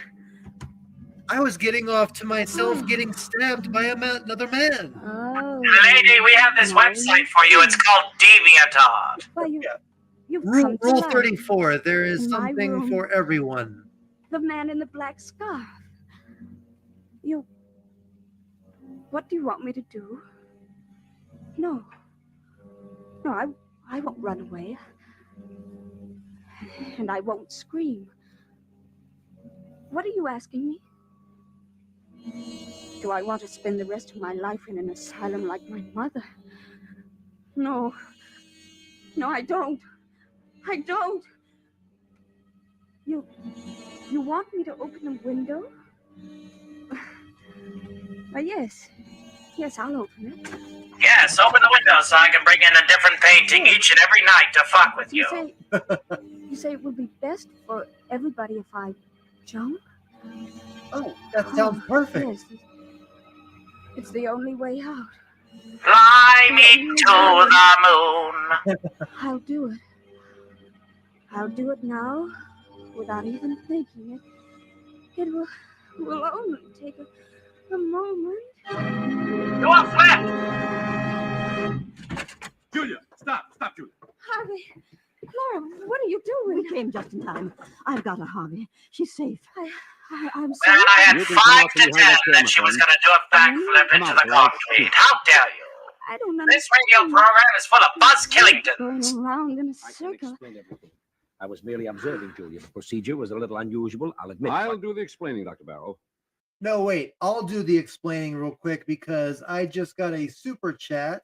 I was getting off to myself getting stabbed by another man. Oh. Lady, we have this website for you. It's called DeviantArt. Well, you've Rule come to life. 34. There is In my something room. for everyone. The man in the black scarf. What do you want me to do? No, I won't run away. And I won't scream. What are you asking me? Do I want to spend the rest of my life in an asylum like my mother? No, I don't. I don't. You want me to open the window? Yes, I'll open it. Yes, open the window so I can bring in a different painting each and every night to fuck with you. You say it would be best for everybody if I jump? Oh, that sounds perfect. Yes, it's the only way out. Fly me to the moon. I'll do it. I'll do it now without even thinking it. It will only take a moment. Do a flip! Julia, stop, Julia. Harvey, Laura, what are you doing? We came just in time. I've got her, Harvey. She's safe. I'm Well, sorry. I had You can 5 come out to from behind 10 the that she was camera, going to do a backflip Come into out, the Laura. concrete. How dare you? I don't understand. This radio program is full of Buzz Killingtons. Going around in a I can circle. explain everything. I was merely observing, Julia. The procedure was a little unusual, I'll admit. I'll do the explaining, Dr. Barrow. No, wait. I'll do the explaining real quick because I just got a super chat.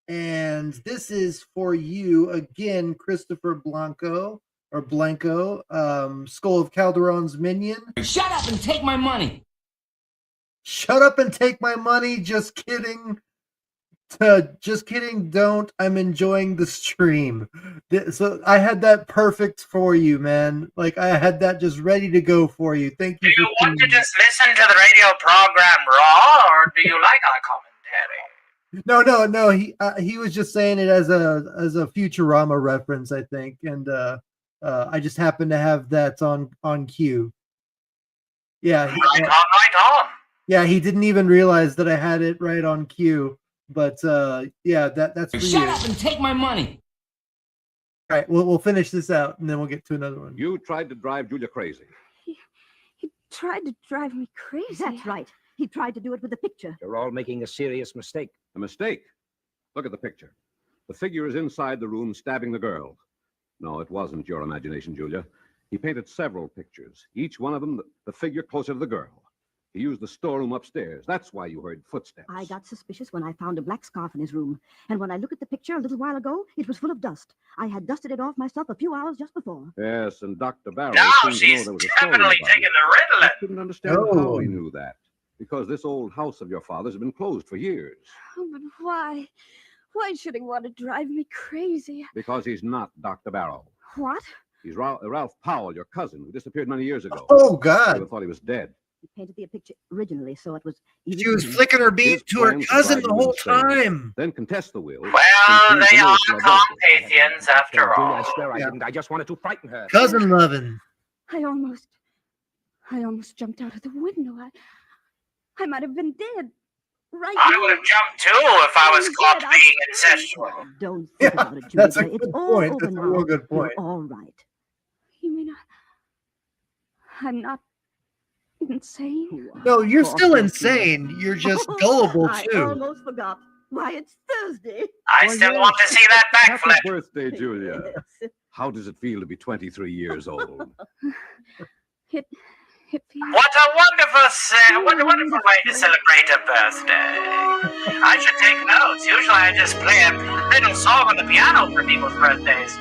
And this is for you again, Christopher Blanco, Skull of Calderon's minion. Shut up and take my money. Shut up and take my money. Just kidding. Just kidding. Don't. I'm enjoying the stream. So I had that perfect for you, man. Like I had that just ready to go for you. Thank you. Do you want to just listen to the radio program raw, or do you like our commentary? No. He was just saying it as a Futurama reference, I think, and I just happened to have that on cue. Yeah. Right on. Yeah, he didn't even realize that I had it right on cue. But yeah, that's for you. Shut up and take my money. All right, we'll finish this out and then we'll get to another one. You tried to drive Julia crazy. He tried to drive me crazy. That's right. He tried to do it with the picture. You're all making a serious mistake. A mistake. Look at the picture. The figure is inside the room stabbing the girl. No, it wasn't your imagination, Julia. He painted several pictures, each one of them the figure closer to the girl. He used the storeroom upstairs. That's why you heard footsteps. I got suspicious when I found a black scarf in his room. And when I looked at the picture a little while ago, it was full of dust. I had dusted it off myself a few hours just before. Yes, and Dr. Barrow Now seemed to know she's there was a story definitely about taking it. the I Ritalin. couldn't understand how he knew that. Because this old house of your father's has been closed for years. Oh, but why? Why should he want to drive me crazy? Because he's not Dr. Barrow. What? He's Ralph Powell, your cousin, who disappeared many years ago. Oh, God. People thought he was dead. He painted the picture originally, so it was easy. She was flicking her beans to her cousin the whole time. Then contest the will. Well, they are Carpathians after all. I swear I didn't. I just wanted to frighten her. Cousin loving. I almost jumped out of the window. I might have been dead. Right I now. would have jumped too if I was caught being incestual. Don't think about it, Judy. That's a It's good all point. over That's a now. real good point. You're all right. You mean I'm not insane? No, you're still insane. You're just gullible I too. almost forgot. Why, it's Thursday. I still want to see that Happy backflip. birthday, Julia. How does it feel to be 23 years old? It feels. What a wonderful way to celebrate a birthday. I should take notes. Usually I just play a little song on the piano for people's birthdays.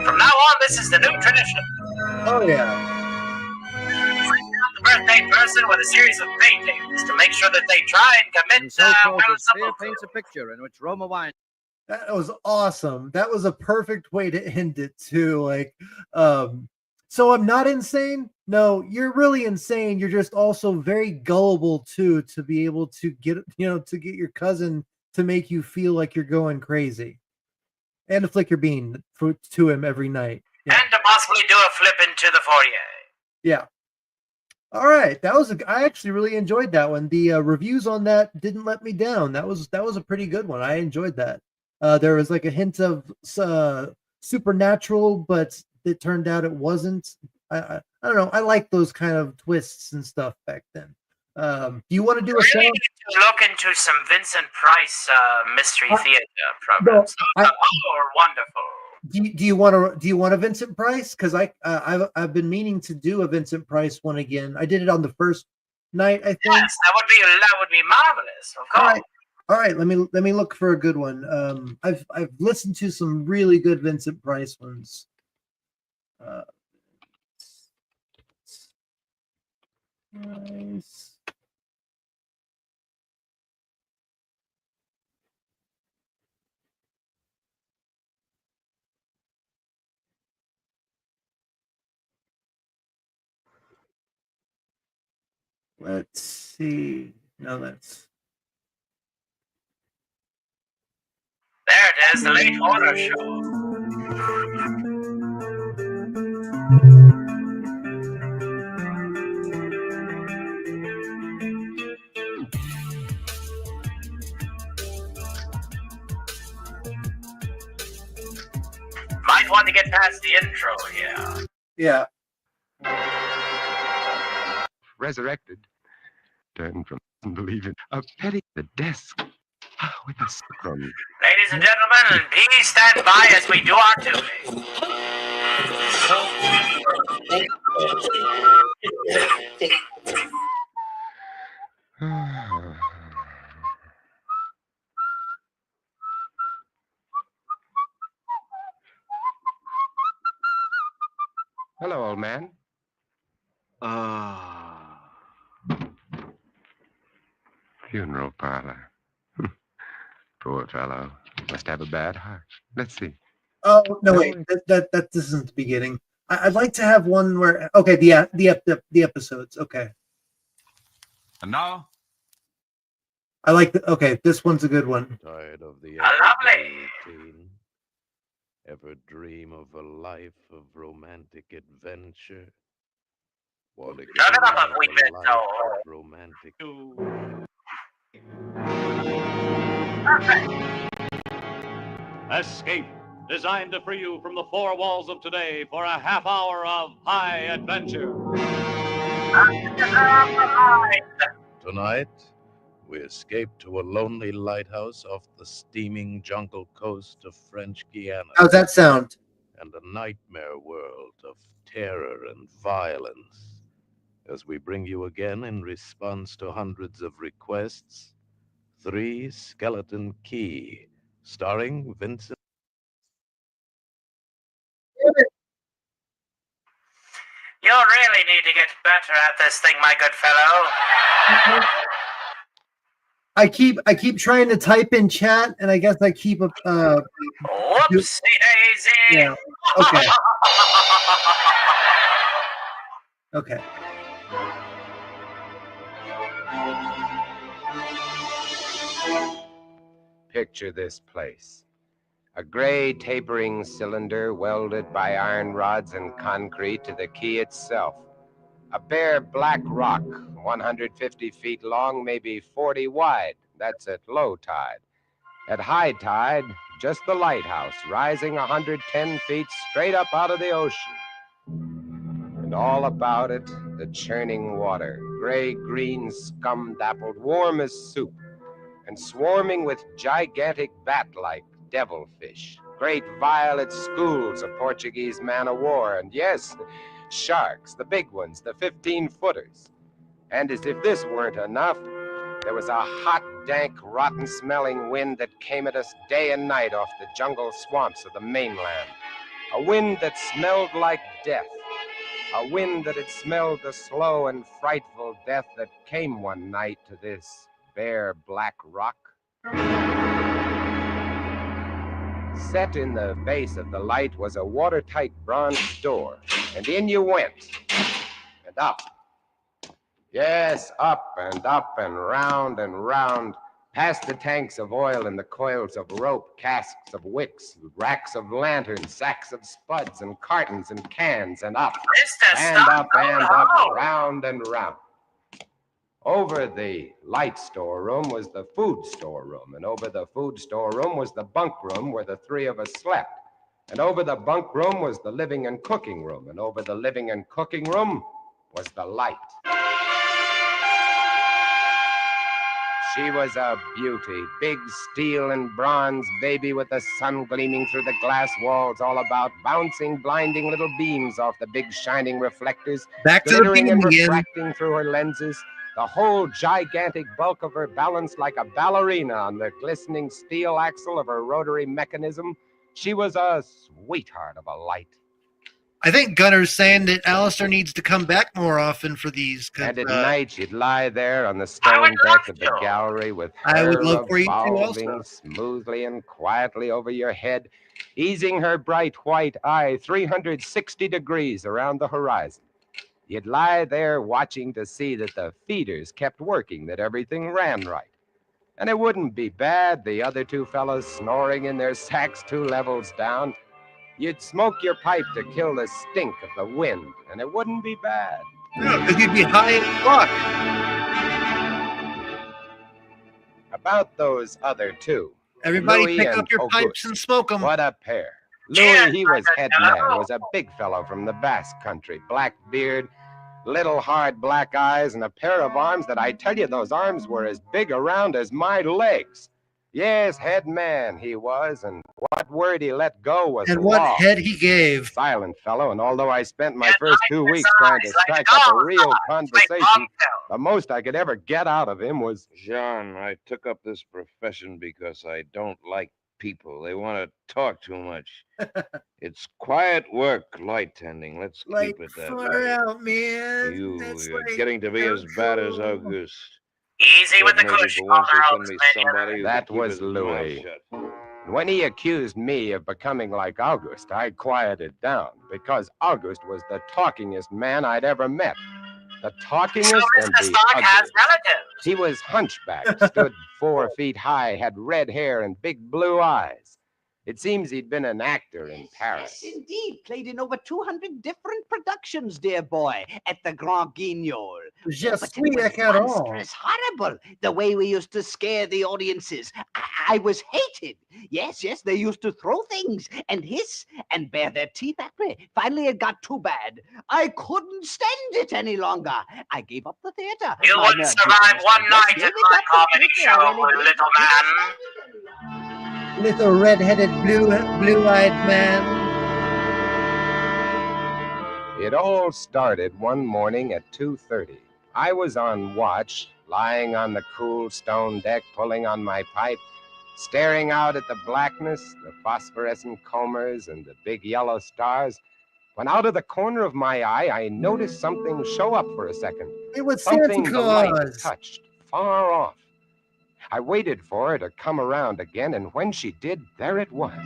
From now on, this is the new tradition. Oh yeah. The birthday person with a series of paintings to make sure that they try and commit And so well, Clovis some here paints a picture in which Roma wine. That was awesome. That was a perfect way to end it too. Like, so I'm not insane. No, you're really insane. You're just also very gullible too, to be able to get, to get your cousin to make you feel like you're going crazy, and to flick your bean to him every night. Yeah. And to possibly do a flip into the foyer. Yeah. All right, I actually really enjoyed that one. The reviews on that didn't let me down. That was a pretty good one. I enjoyed that. There was like a hint of supernatural, but it turned out it wasn't. I don't know. I like those kind of twists and stuff back then. Do you want to do a song? Need to look into some Vincent Price mystery theater programs. No, Those are wonderful. Do you want a Vincent Price? Because I've been meaning to do a Vincent Price one again. I did it on the first night, I think. Yes, that would be marvelous. Of course. All right. Let me look for a good one. I've listened to some really good Vincent Price ones. Nice. Let's see. No, that's. There it is, the late horror show. Might want to get past the intro here. Yeah. Resurrected. Turned from unbelieving a petty the desk with a scrum. Ladies and gentlemen, please stand by as we do our duty. Hello, old man. Funeral parlor. Poor fellow. Must have a bad heart. Let's see. Oh no! Wait, that isn't the beginning. I'd like to have one where the episodes. Okay. And now, I like this one's a good one. Tired of the lovely routine? Ever dream of a life of romantic adventure? Want to Shut it up, out of we a bit life so. of romantic? Escape, designed to free you from the four walls of today for a half hour of high adventure. Tonight, we escape to a lonely lighthouse off the steaming jungle coast of French Guiana. How's that sound? And a nightmare world of terror and violence. As we bring you again, in response to hundreds of requests, 3 Skeleton Key, starring Vincent. You really need to get better at this thing, my good fellow. I keep trying to type in chat, and I guess I keep Whoopsie daisy. Yeah. Okay. picture this place. A gray tapering cylinder welded by iron rods and concrete to the key itself. A bare black rock, 150 feet long, maybe 40 wide. That's at low tide. At high tide, just the lighthouse, rising 110 feet straight up out of the ocean. And all about it, the churning water, gray-green, scum-dappled, warm as soup, and swarming with gigantic bat-like devilfish, great violet schools of Portuguese man-o'-war, and yes, sharks, the big ones, the 15-footers. And as if this weren't enough, there was a hot, dank, rotten-smelling wind that came at us day and night off the jungle swamps of the mainland. A wind that smelled like death. A wind that had smelled the slow and frightful death that came one night to this bare black rock. Set in the base of the light was a watertight bronze door, and in you went, and up. Yes, up and round, past the tanks of oil and the coils of rope, casks of wicks, racks of lanterns, sacks of spuds and cartons and cans, and up, and up, round and round. Over the light storeroom was the food storeroom, and over the food storeroom was the bunk room where the three of us slept. And over the bunk room was the living and cooking room, and over the living and cooking room was the light. She was a beauty, big steel and bronze baby with the sun gleaming through the glass walls all about, bouncing blinding little beams off the big shining reflectors, Back to the glittering and beam again. refracting through her lenses. The whole gigantic bulk of her balanced like a ballerina on the glistening steel axle of her rotary mechanism. She was a sweetheart of a light. I think Gunner's saying that Alistair needs to come back more often for these. And at night, she'd lie there on the stone deck of the gallery with I would her love for you to revolving also. smoothly and quietly over your head, easing her bright white eye 360 degrees around the horizon. You'd lie there watching to see that the feeders kept working, that everything ran right. And it wouldn't be bad, the other two fellows snoring in their sacks 2 levels down. You'd smoke your pipe to kill the stink of the wind, and it wouldn't be bad. No, because you'd be high as fuck. About those other two. Everybody Louis pick and up your Auguste. pipes and smoke them. What a pair. Louis, he was head man, was a big fellow from the Basque country, black beard, little hard black eyes, and a pair of arms that I tell you, those arms were as big around as my legs. Yes, head man he was, and what word he let go was And what law. head he gave. Silent fellow, and although I spent my first 2 weeks trying to strike up a real conversation, the most I could ever get out of him was... Jean, I took up this profession because I don't like people. They want to talk too much. It's quiet work, light tending. Let's Like keep it that far way. out, man. You're getting to be as bad as Auguste. Easy with the Maybe kush, for once Father you'll send me somebody who That can keep was his mouth Louis. shut. When he accused me of becoming like August, I quieted down, because August was the talkingest man I'd ever met. The talkingest So and Mr. the Stark has ugliest. relatives. He was hunchbacked, stood 4 feet high, had red hair and big blue eyes. It seems he'd been an actor in Paris. Yes, indeed. Played in over 200 different productions, dear boy, at the Grand Guignol. Just But sweet, it I was can't all. monstrous, horrible, the way we used to scare the audiences. I was hated. Yes, they used to throw things and hiss and bare their teeth at me. Finally, it got too bad. I couldn't stand it any longer. I gave up the theater. You My wouldn't survive one night at my comedy show, little man. Little red-headed, blue-eyed man. It all started one morning at 2:30. I was on watch, lying on the cool stone deck, pulling on my pipe, staring out at the blackness, the phosphorescent combers, and the big yellow stars, when out of the corner of my eye, I noticed something show up for a second. It was Something Santa the light Claus. touched, far off. I waited for her to come around again, and when she did, there it was.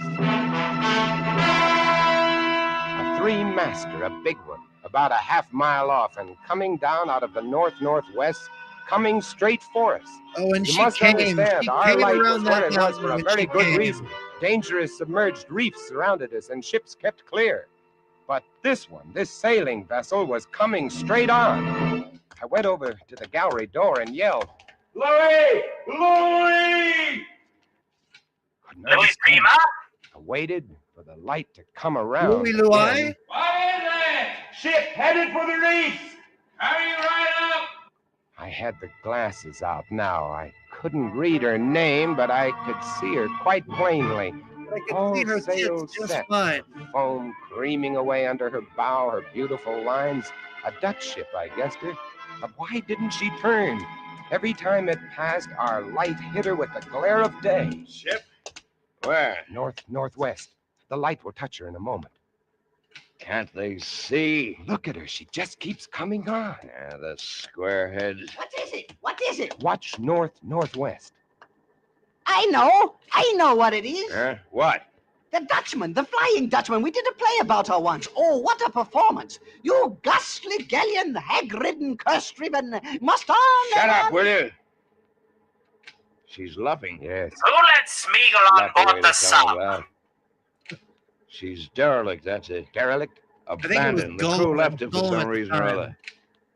A three-master, a big one, about a half-mile off, and coming down out of the north-northwest coming straight for us. Oh, and You she must came. understand, She our came light around was where that it was mountain for a when very she good came. reason. Dangerous submerged reefs surrounded us, and ships kept clear. But this one, this sailing vessel, was coming straight on. I went over to the gallery door and yelled, "Louis! Louis!" Louis Prima? I waited for the light to come around. Louis again. Louis? What is it? Ship headed for the reefs. Hurry right up. I had the glasses out now. I couldn't read her name, but I could see her quite plainly. I could All see her sails tits just set, fine. foam creaming away under her bow, her beautiful lines. A Dutch ship, I guessed her. But why didn't she turn? Every time it passed, our light hit her with the glare of day. Ship? Where? Northwest. The light will touch her in a moment. Can't they see? Look at her. She just keeps coming on. Yeah, the squarehead. What is it? What is it? Watch northwest. I know what it is. Huh? What? The Dutchman, the Flying Dutchman. We did a play about her once. Oh, what a performance. You ghastly galleon, hag-ridden, curse-driven, must on. Shut up, will you? She's luffing. Yes. Who let Smeagol on board the sub? She's derelict, that's it. Derelict? Abandoned. The crew left her for some reason or other.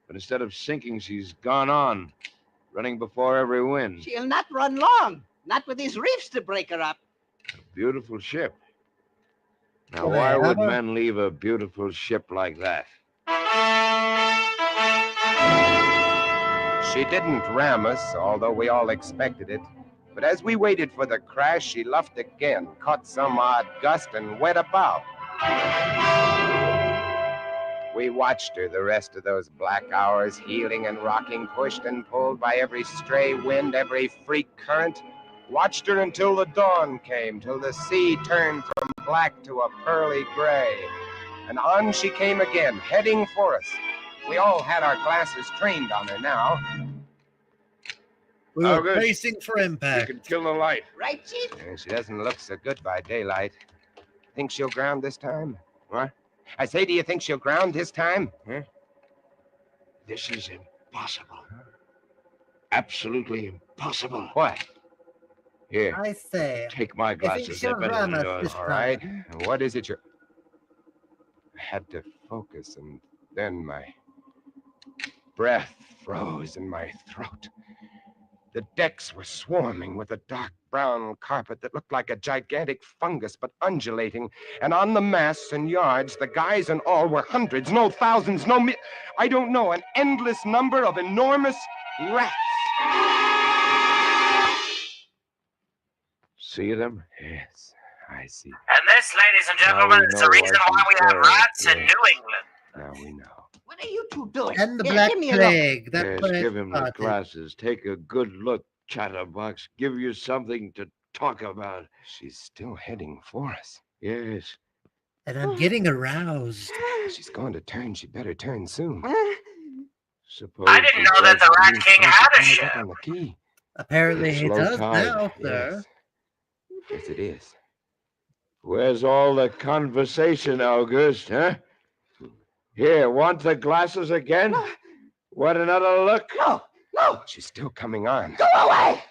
But instead of sinking, she's gone on, running before every wind. She'll not run long. Not with these reefs to break her up. A beautiful ship. Now, Can I why have would her? men leave a beautiful ship like that? She didn't ram us, although we all expected it. But as we waited for the crash, she luffed again, caught some odd gust, and went about. We watched her the rest of those black hours, heeling and rocking, pushed and pulled by every stray wind, every freak current. Watched her until the dawn came, till the sea turned from black to a pearly gray. And on she came again, heading for us. We all had our glasses trained on her now. We were August, bracing for You impact. can kill the light. Right, Chief? She doesn't look so good by daylight. Think she'll ground this time? What? I say, do you think she'll ground this time? Huh? This is impossible. Absolutely impossible. What? Here, I say. Take my I think glasses. she'll They're better ram than us yours. this all time. right. And what is it you're... I had to focus, and then my breath froze in my throat. The decks were swarming with a dark brown carpet that looked like a gigantic fungus, but undulating. And on the masts and yards, the guys and all were hundreds, no thousands, I don't know, an endless number of enormous rats. See them? Yes, I see. And this, ladies and gentlemen, is the reason why we have rats in New England. Now we know. What are you two doing? And the Here, Black give me a look. Plague. That Yes, plague give him the spotted. glasses. Take a good look, chatterbox. Give you something to talk about. She's still heading for us. Yes. And I'm getting aroused. She's going to turn. She better turn soon. Suppose I didn't know that the Rat King had a ship. On the key. Apparently he Slow does tide. now, sir. Yes, it is. Where's all the conversation, August, huh? Here, want the glasses again? Want another look? No. She's still coming on. Go away.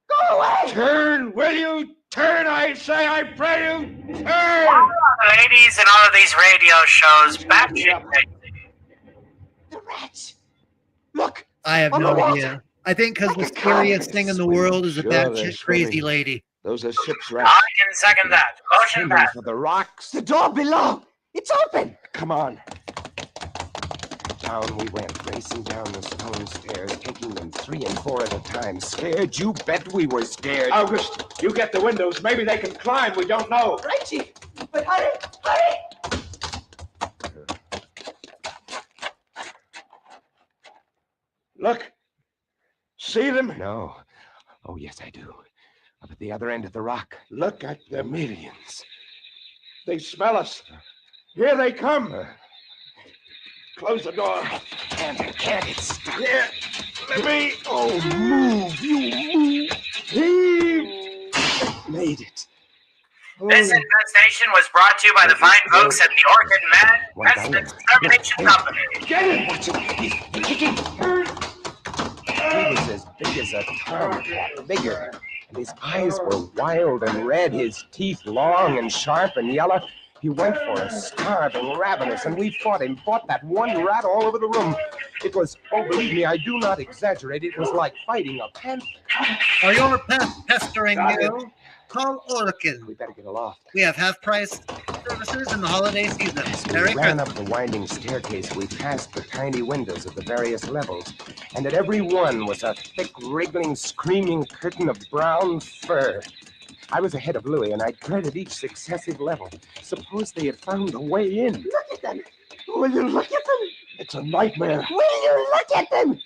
Go away. Turn, will you? Turn, I say, I pray you. Turn! The ladies in all of these radio shows, batshit crazy. The rats. Look. I have On no the water. idea. I think because Like the a car. scariest thing in the world is a Sure, they're batshit crazy swimming. lady. Those are ship's I rats. can second that. Motion Swimming back. for the rocks. The door below. It's open. Come on. Down we went, racing down the stone stairs, taking them 3 and 4 at a time. Scared? You bet we were scared. August, you get the windows. Maybe they can climb. We don't know. Right, Chief. But hurry. Look. See them? No. Oh, yes, I do. Up at the other end of the rock. Look at them. Millions. They smell us. Here they come. Close the door. Can't. It's stuck. Here. Let me. Oh, move. You move. Heave. Made it. This infestation was brought to you by the fine folks at the Orchid Man Pest Extermination Company. Get it. Watch it. He's kicking. Turn. We were big as a tomcat, bigger. And his eyes were wild and red, his teeth long and sharp and yellow. He went for us, starving, ravenous, and we fought him, fought that one rat all over the room. It was, oh, believe me, I do not exaggerate, it was like fighting a panther. Are your pets pestering you? Call Orkin. We better get aloft. We have half-price services in the holiday season. We Merry ran Christmas. up the winding staircase. We passed the tiny windows of the various levels, and at every one was a thick, wriggling, screaming curtain of brown fur. I was ahead of Louis, and I dreaded each successive level. Suppose they had found a way in. Look at them. Will you look at them? It's a nightmare. Will you look at them?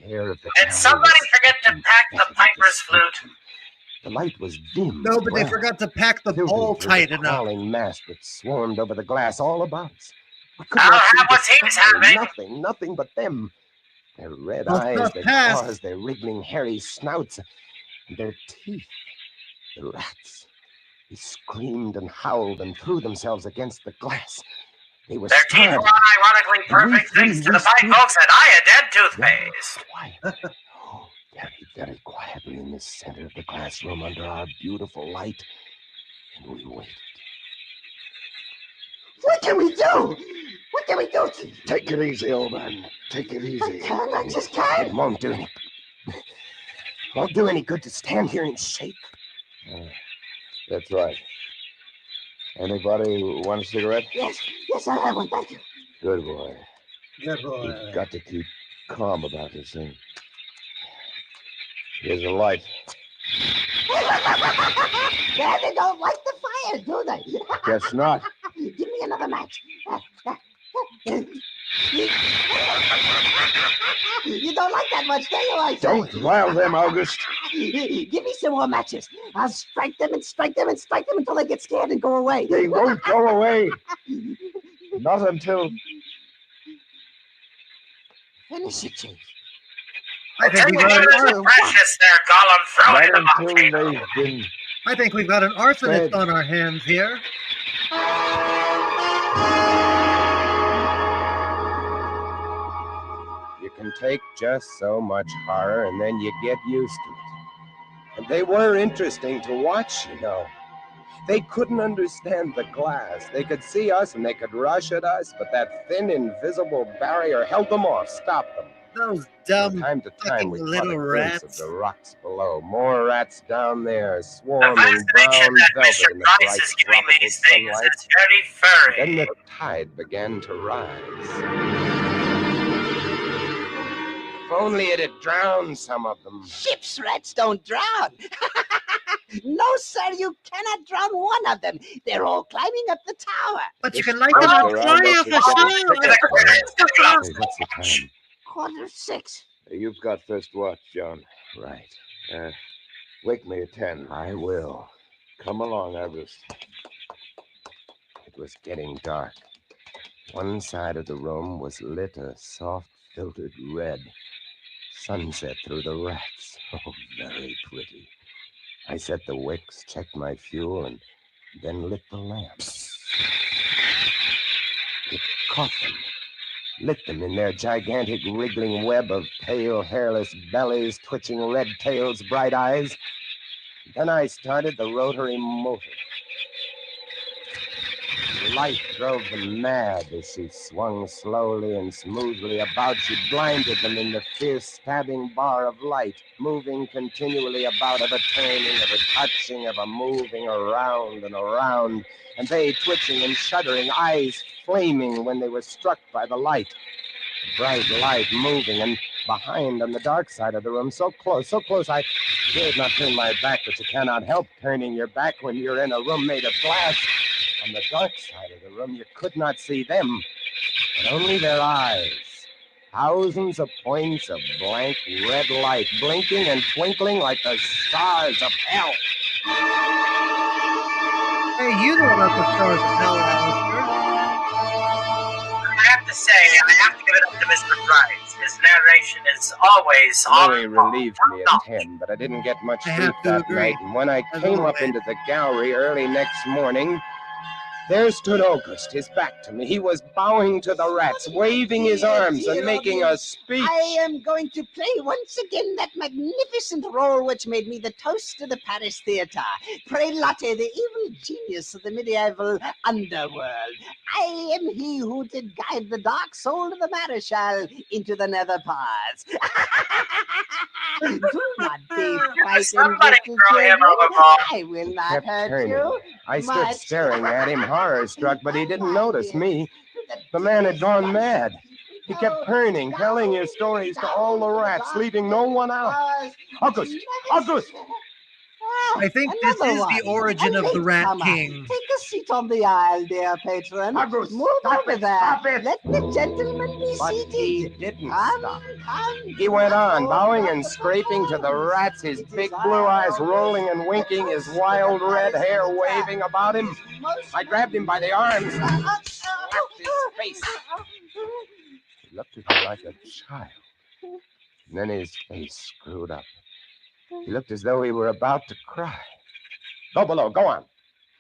Hair of the Did somebody forget to pack the piper's flute? The light was dim. No, but they forgot to pack the bowl tight enough. Crawling mass that swarmed over the glass all about us. We could I'll not see have what the he's sky. having. Nothing but them. Their red Well, eyes, not their past. claws, their wriggling, hairy snouts, and their teeth. The rats. They screamed and howled and threw themselves against the glass. They were Their teeth were unironically perfect thanks to the fine folks at Iodent toothpaste. Very, very quietly in the center of the classroom under our beautiful light, and we waited. What can we do? What can we do? Take it easy, old man. Take it easy. I just can't. It won't do any. Won't do any good to stand here and shake. That's right. Anybody want a cigarette? Yes, I'll have one, thank you. Good boy. Good boy. You've got to keep calm about this thing. Here's a light. They don't like the fire, do they? Guess not. Give me another match. You don't like that much, do you? I say? Don't rile them, August. Give me some more matches. I'll strike them and strike them and strike them until they get scared and go away. They won't go away. Not until... Finish it, Chief. I think we've got an Precious there, Gollum. Throw it in the Not until volcano. they've been... I think we've got an arsonist Fred. on our hands here. You can take just so much horror, and then you get used to it. And they were interesting to watch, you know. They couldn't understand the glass. They could see us and they could rush at us, but that thin, invisible barrier held them off, stopped them. Those dumb From time to time, fucking we caught little a glimpse rats. of the rocks below. More rats down there, The swarming fascination brown that velvet Mr. in the Price bright is giving tropical these things sunlight. is very furry. Then the tide began to rise. If only it had drowned some of them. Ship's rats don't drown. No, sir, you cannot drown one of them. They're all climbing up the tower. But you can light them on fire for sure. Hey, what's the time? 5:45. You've got first watch, John. Right. Wake me at 10. I will. Come along, August. It was getting dark. One side of the room was lit a soft, filtered red. Sunset through the rats. Oh, very pretty. I set the wicks, checked my fuel, and then lit the lamps. It caught them, lit them in their gigantic wriggling web of pale, hairless bellies, twitching red tails, bright eyes. Then I started the rotary motor. The light drove them mad as she swung slowly and smoothly about. She blinded them in the fierce stabbing bar of light, moving continually about, of a turning, of a touching, of a moving around and around, and they twitching and shuddering, eyes flaming when they were struck by the light. The bright light moving, and behind on the dark side of the room, so close, I dared not turn my back, but you cannot help turning your back when you're in a room made of glass. On the dark side of the room, you could not see them, but only their eyes. Thousands of points of blank red light, blinking and twinkling like the stars of hell. Hey, you know about the stars of hell, Alistair. I have to say, I have to give it up to Mr. Price. His narration is always Louis relieved me at 10, but I didn't get much sleep that night. And when I came up into the gallery early next morning, There stood August, his back to me. He was bowing to the rats, waving his arms and making a speech. I am going to play once again that magnificent role which made me the toast of the Paris theatre. Prelate, the evil genius of the medieval underworld. I am he who did guide the dark soul of the Marechal into the nether paths. Do not be frightened, Somebody little throw him children. overboard. I will not Kept hurt turning. you. I stood much. staring at him, horror-struck, but he didn't notice me. The man had gone mad. He kept turning, telling his stories to all the rats, leaving no one out. August! August! I think this is the origin of the Rat King. Take a seat on the aisle, dear patron. August, move over there. stop it. Let the gentleman be But seated. he didn't stop. Come. He went on, bowing and scraping to the rats, his big blue eyes rolling and winking, his wild red hair waving about him. I grabbed him by the arms and slapped his face. He looked at me like a child. And then his face screwed up. He looked as though he were about to cry. Go below, go on.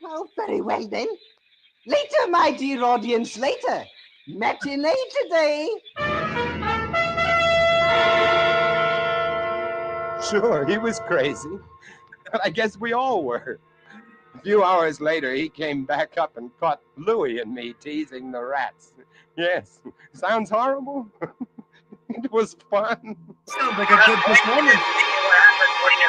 Oh, very well then. Later, my dear audience, later. Matinee today. Sure, he was crazy. But I guess we all were. A few hours later, he came back up and caught Louis and me teasing the rats. Yes, sounds horrible. It was fun. Sounds like a good performance.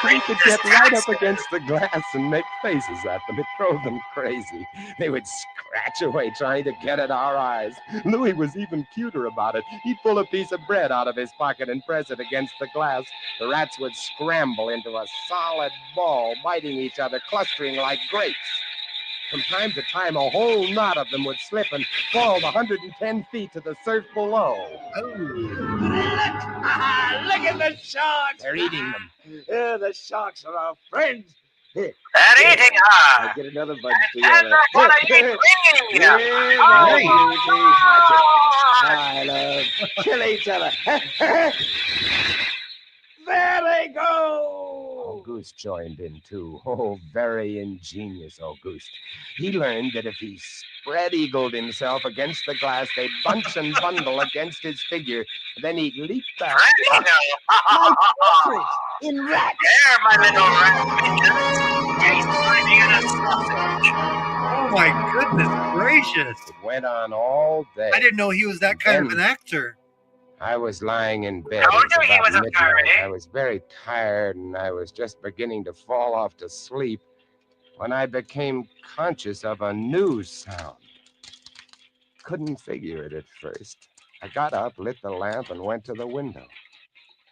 We could get right up against the glass and make faces at them. It drove them crazy. They would scratch away trying to get at our eyes. Louis was even cuter about it. He'd pull a piece of bread out of his pocket and press it against the glass. The rats would scramble into a solid ball, biting each other, clustering like grapes. From time to time, a whole knot of them would slip and fall 110 feet to the surf below. Look at the sharks! They're eating them. Yeah, the sharks are our friends. They're eating her. I'll get another bunch And together. they're gonna eat me. I love kill each other. There they go. Auguste joined in too. Oh, very ingenious Auguste. He learned that if he spread-eagled himself against the glass, they'd bunch and bundle against his figure. Then he'd leap back. My portrait in rats. There, my little rat bitches. Taste my a sausage. Oh my goodness gracious. It went on all day. I didn't know he was that kind of an actor. I was lying in bed. Told It was you he about was a midnight. parody. I was very tired, and I was just beginning to fall off to sleep when I became conscious of a new sound. Couldn't figure it at first. I got up, lit the lamp, and went to the window.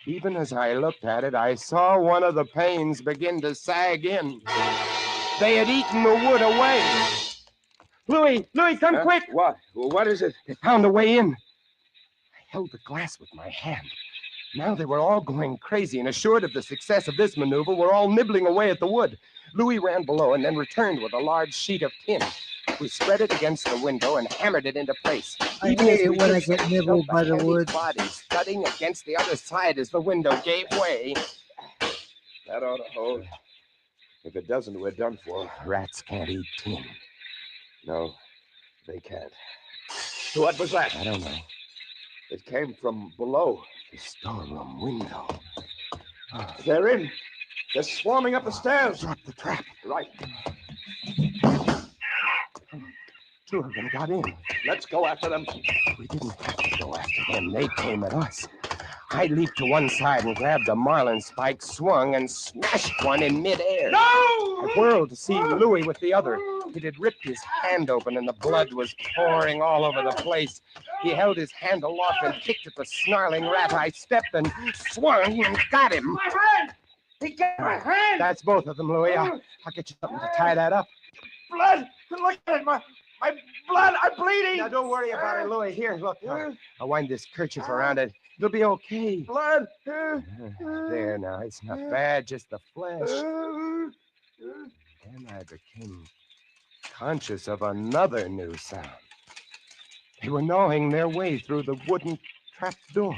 Even as I looked at it, I saw one of the panes begin to sag in. They had eaten the wood away. Louis, come quick! What? What is it? They found a way in. I held the glass with my hand. Now they were all going crazy, and assured of the success of this maneuver, were all nibbling away at the wood. Louis ran below and then returned with a large sheet of tin. We spread it against the window and hammered it into place. I hate it when I get nibbled by the wood. Bodies thudding against the other side as the window gave way. That ought to hold. If it doesn't, we're done for. Rats can't eat tin. No, they can't. What was that? I don't know. It came from below. The storeroom window. They're in. They're swarming up the stairs. Drop the trap. Right. Two of them got in. Let's go after them. We didn't have to go after them. They came at us. I leaped to one side and grabbed a marlin spike, swung, and smashed one in midair. No! I whirled to see Louis with the other. It had ripped his hand open, and the blood was pouring all over the place. He held his hand aloft and kicked at the snarling rat. I stepped and swung and got him. My hand! He got my hand! That's both of them, Louis. I'll get you something to tie that up. Blood! Look at it! My blood! I'm bleeding! Now, don't worry about it, Louis. Here, look. I'll wind this kerchief around it. It'll be okay. Blood! There now, it's not bad, just the flesh. Then I became conscious of another new sound. They were gnawing their way through the wooden trap door.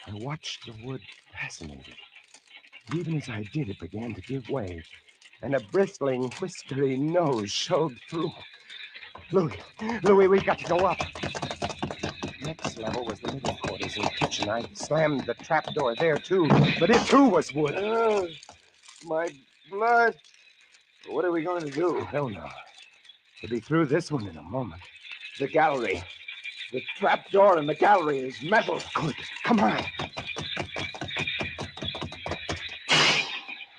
I watched the wood fascinated. Even as I did, it began to give way, and a bristling, whiskery nose showed through. Louis, we've got to go up. Next level was the middle quarters and kitchen. I slammed the trap door there, too. But it, too, was wood. Oh, my blood. What are we going to do? I don't know. We'll be through this one in a moment. The gallery. The trap door in the gallery is metal. Good. Come on.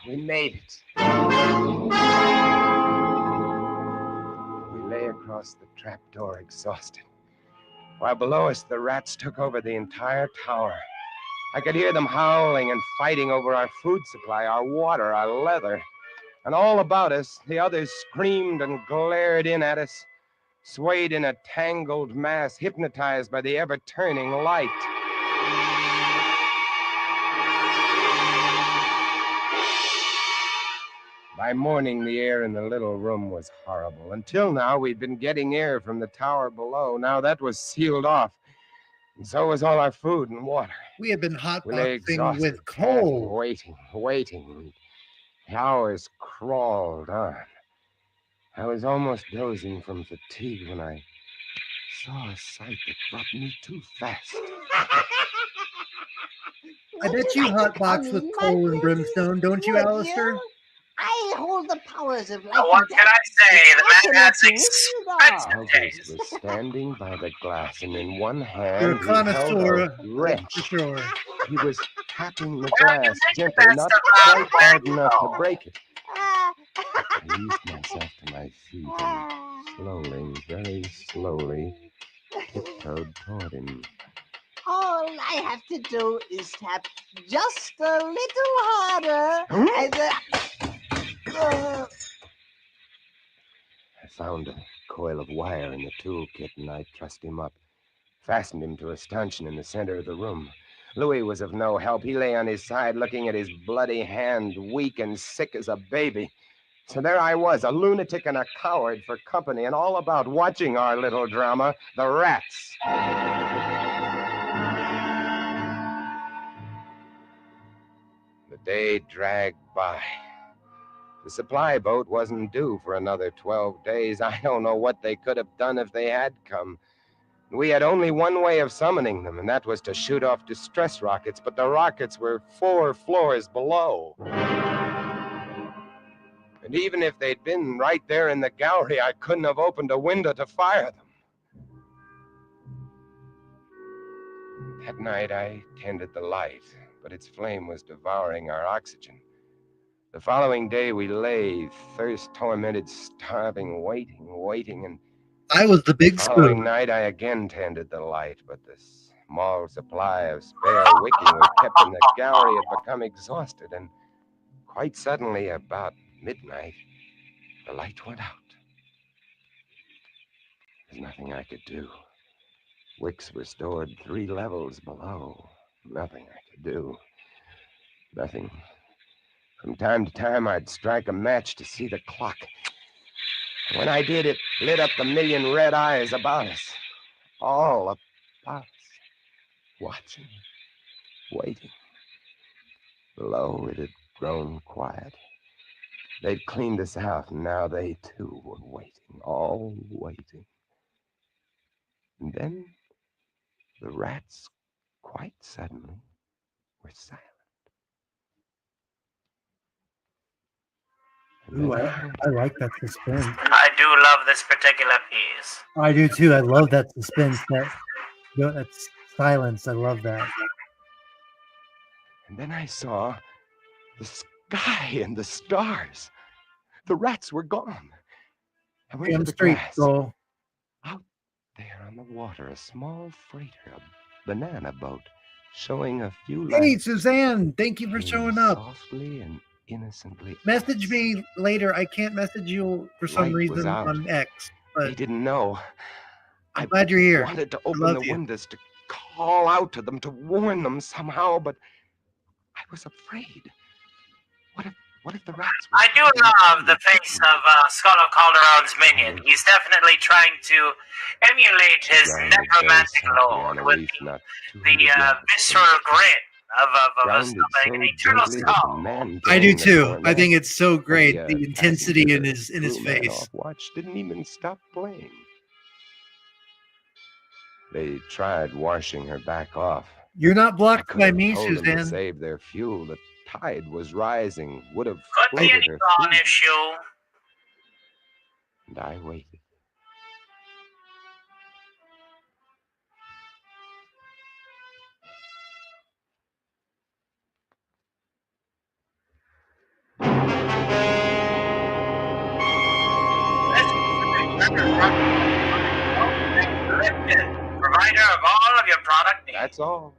We made it. We lay across the trapdoor, exhausted, while below us the rats took over the entire tower. I could hear them howling and fighting over our food supply, our water, our leather. And all about us, the others screamed and glared in at us, swayed in a tangled mass, hypnotized by the ever-turning light. By morning, the air in the little room was horrible. Until now, we'd been getting air from the tower below. Now that was sealed off. And so was all our food and water. We had been We lay hotboxing exhausted, with coal. waiting. The hours crawled on. I was almost dozing from fatigue when I saw a sight that brought me too fast. I bet you hotbox with coal and brimstone, don't you, Alistair? I hold the powers of life. What can I say? The man has expensive taste. I was standing by the glass, and in one hand You're a he held connoisseur, a wrench. for sure. He was tapping the glass gently, not quite hard enough to break it. I eased myself to my feet and slowly, very slowly, tiptoed toward him. All I have to do is tap just a little harder. And, I found a coil of wire in the toolkit, and I trussed him up, fastened him to a stanchion in the center of the room. Louis was of no help. He lay on his side, looking at his bloody hand, weak and sick as a baby. So there I was, a lunatic and a coward for company, and all about watching our little drama, the rats. The day dragged by. The supply boat wasn't due for another 12 days. I don't know what they could have done if they had come. We had only one way of summoning them, and that was to shoot off distress rockets, but the rockets were 4 floors below. And even if they'd been right there in the gallery, I couldn't have opened a window to fire them. That night, I tended the light, but its flame was devouring our oxygen. The following day, we lay, thirst-tormented, starving, waiting, and I was the big the following spoon. night, I again tended the light, but the small supply of spare wicking we kept in the gallery had become exhausted, and quite suddenly, about midnight, the light went out. There's nothing I could do. Wicks were stored 3 levels below. Nothing I could do. Nothing. From time to time, I'd strike a match to see the clock. When I did, it lit up the million red eyes about us. All about us. Watching. Waiting. Below, it had grown quiet. They'd cleaned us out, and now they, too, were waiting. All waiting. And then the rats, quite suddenly, were silent. Ooh, I like that suspense. I do love this particular piece. I do too. I love that suspense. That silence. I love that. And then I saw the sky and the stars. The rats were gone. I went to Damn the straight, glass. Joel. Out there on the water, a small freighter, a banana boat, showing a few Hey, lights. Suzanne, thank you for showing up. Softly and innocently. Message me later. I can't message you for some Light was reason out. on X. They But didn't know. I'm glad you're here. I wanted to I open love the you. windows to call out to them, to warn them somehow, but I was afraid. What if the rats were... I do love the face of Scholar Calderon's minion. He's definitely trying to emulate his necromantic lord with the visceral grin of an eternal skull. I do too. I think it's so great, the intensity in his face. Watch didn't even stop playing. They tried washing her back off. You're not I blocked could by have me, told them to Suzanne. save their fuel. The tide was rising, would have Could be floated any her on food. issue. And I waited. Provider of all of your product needs. That's all.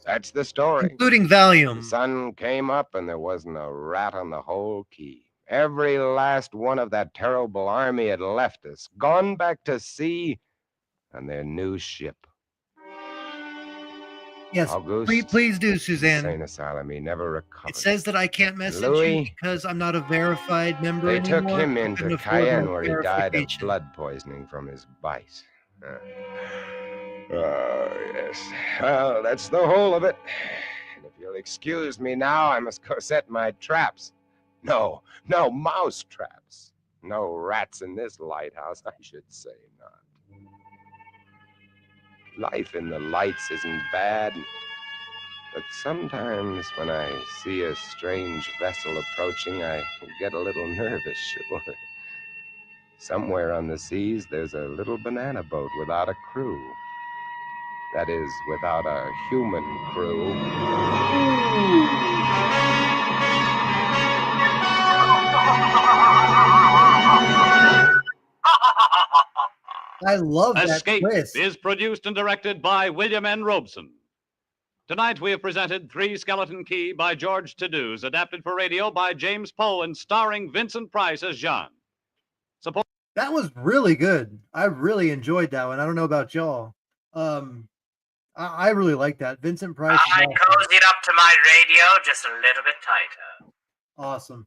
That's the story. Including The Valium. sun came up and there wasn't a rat on the whole key. Every last one of that terrible army had left us, gone back to sea on their new ship. Yes, August, please do, insane Suzanne. asylum. He never It recovered. says that I can't message you Louis, because I'm not a verified member they anymore. took him I into couldn't afford Cayenne my where he died of verification. blood poisoning from his bite. Oh, yes. Well, that's the whole of it. And if you'll excuse me now, I must go set my traps. No mouse traps. No rats in this lighthouse, I should say not. Life in the lights isn't bad, but sometimes when I see a strange vessel approaching, I get a little nervous, sure. Somewhere on the seas, there's a little banana boat without a crew. That is, without a human crew. I love that Escape twist. is produced and directed by William N. Robeson. Tonight we have presented Three Skeleton Key by George Tadouz, adapted for radio by James Poe and starring Vincent Price as Jean. That was really good. I really enjoyed that one. I don't know about y'all. I really like that. Vincent Price. I cozied up to my radio just a little bit tighter. Awesome.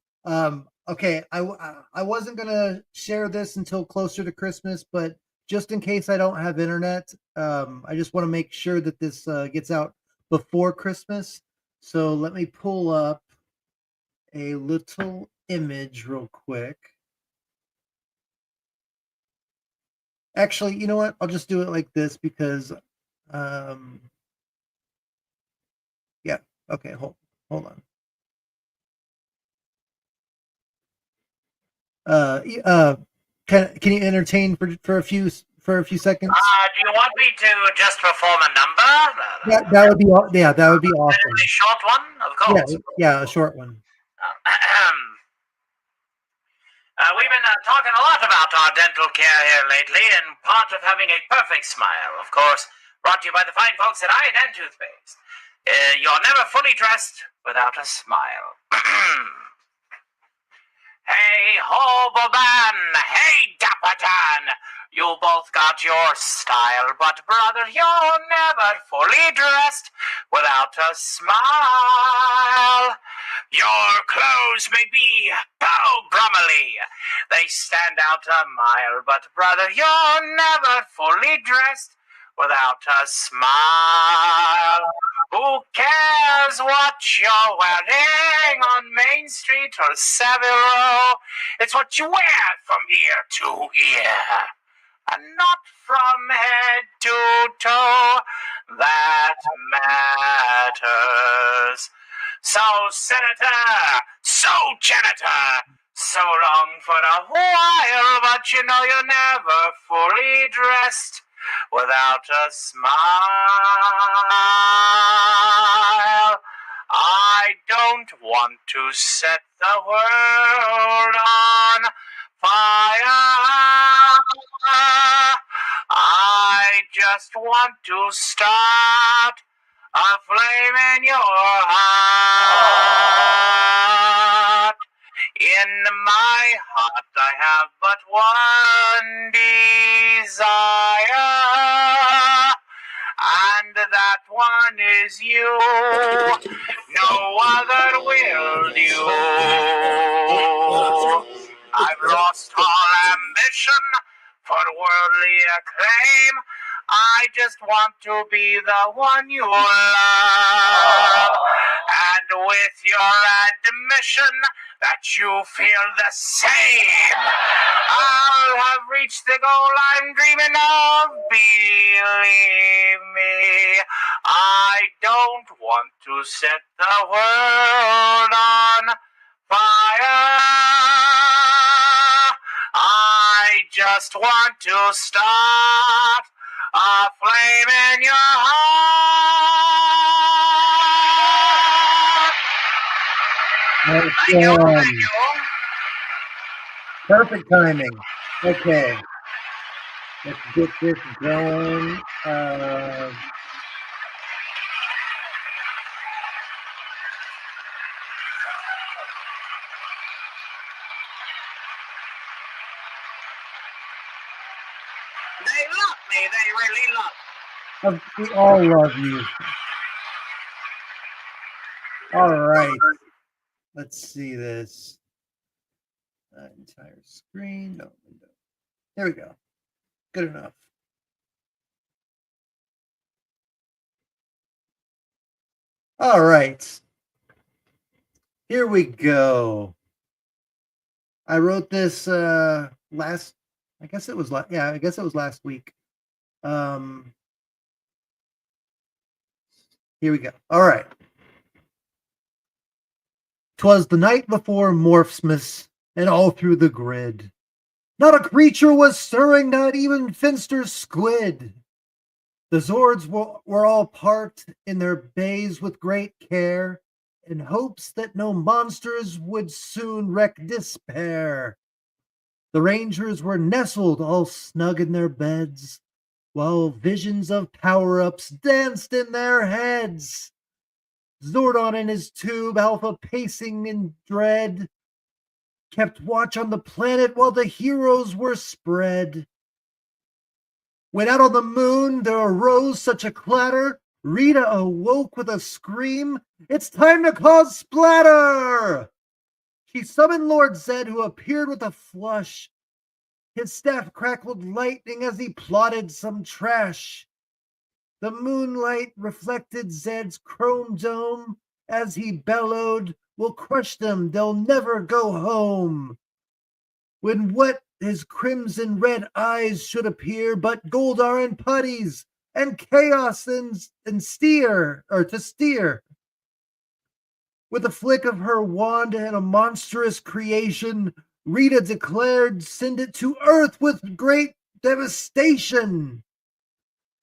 Okay, I wasn't gonna share this until closer to Christmas, but just in case I don't have internet, I just want to make sure that this gets out before Christmas. So let me pull up a little image real quick. Actually, you know what? I'll just do it like this because, yeah. Okay, hold on. Can you entertain for a few seconds? Do you want me to just perform a number? That would be that would be awesome. A short one, of course. Yeah, a short one. We've been talking a lot about our dental care here lately, and part of having a perfect smile, of course, brought to you by the fine folks at Iodine Toothpaste. You're never fully dressed without a smile. Hey, Hoboban! Hey, Dapper Dan! You both got your style, but brother, you're never fully dressed without a smile. Your clothes may be brumily, they stand out a mile, but brother, you're never fully dressed without a smile. Who cares what you're wearing on Main Street or Savile Row? It's what you wear from ear to ear, and not from head to toe that matters. So, Senator, so Janitor, so long for a while, but you know you're never fully dressed without a smile. I don't want to set the world on fire. I just want to start a flame in your heart. In my heart I have but one desire, and that one is you. No other will do. I've lost all ambition for worldly acclaim. I just want to be the one you love. And with your admission that you feel the same, I'll have reached the goal I'm dreaming of. Believe me, I don't want to set the world on fire. I just want to start a flame in your heart. Thank you. Perfect timing. Okay. Let's get this going. They love me. They really love me. We all love you. All right. Let's see this. Entire screen. No window. There we go. Good enough. All right. Here we go. I wrote this last week. Here we go. All right. 'Twas the night before Morphsmas, and all through the grid, not a creature was stirring, not even Finster's squid. The Zords were all parked in their bays with great care, in hopes that no monsters would soon wreak despair. The Rangers were nestled all snug in their beds, while visions of power-ups danced in their heads. Zordon in his tube, Alpha pacing in dread, kept watch on the planet while the heroes were spread. When out on the moon there arose such a clatter, Rita awoke with a scream. It's time to cause splatter! She summoned Lord Zed, who appeared with a flush. His staff crackled lightning as he plotted some trash. The moonlight reflected Zed's chrome dome as he bellowed, "We'll crush them, they'll never go home." When what his crimson red eyes should appear but Goldar and putties and chaos and steer. With a flick of her wand and a monstrous creation, Rita declared, "Send it to Earth with great devastation."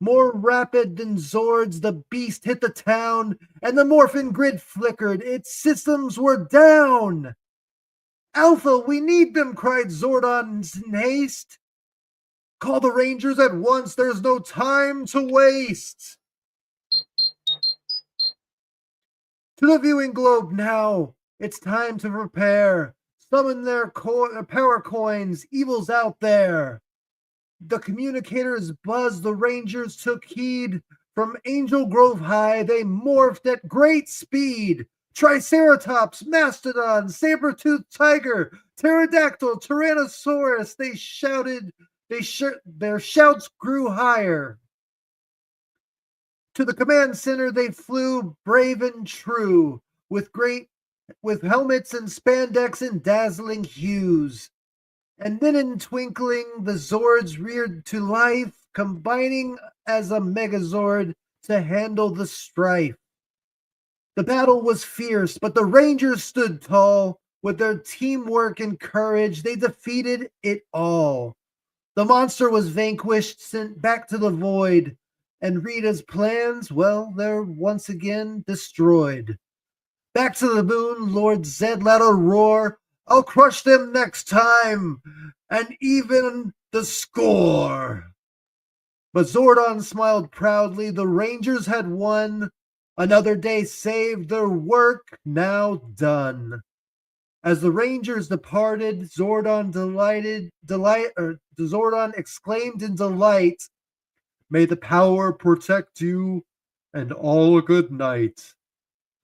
More rapid than Zords, the beast hit the town, and the morphin grid flickered. Its systems were down. "Alpha, we need them," cried Zordon in haste. "Call the Rangers at once, there's no time to waste." To the viewing globe now, it's time to prepare. Summon their power coins, evil's out there. The communicators buzzed, the Rangers took heed. From Angel Grove High, they morphed at great speed. Triceratops, Mastodon, Saber-toothed Tiger, Pterodactyl, Tyrannosaurus, they shouted, their shouts grew higher. To the command center they flew, brave and true, with helmets and spandex and dazzling hues. And then in twinkling, the Zords reared to life, combining as a Megazord to handle the strife. The battle was fierce, but the Rangers stood tall. With their teamwork and courage, they defeated it all. The monster was vanquished, sent back to the void, and Rita's plans, well, they're once again destroyed. Back to the moon, Lord Zed let a roar. "I'll crush them next time, and even the score." But Zordon smiled proudly. The Rangers had won. Another day saved, their work now done. As the Rangers departed, Zordon Zordon exclaimed in delight, "May the power protect you, and all a good night."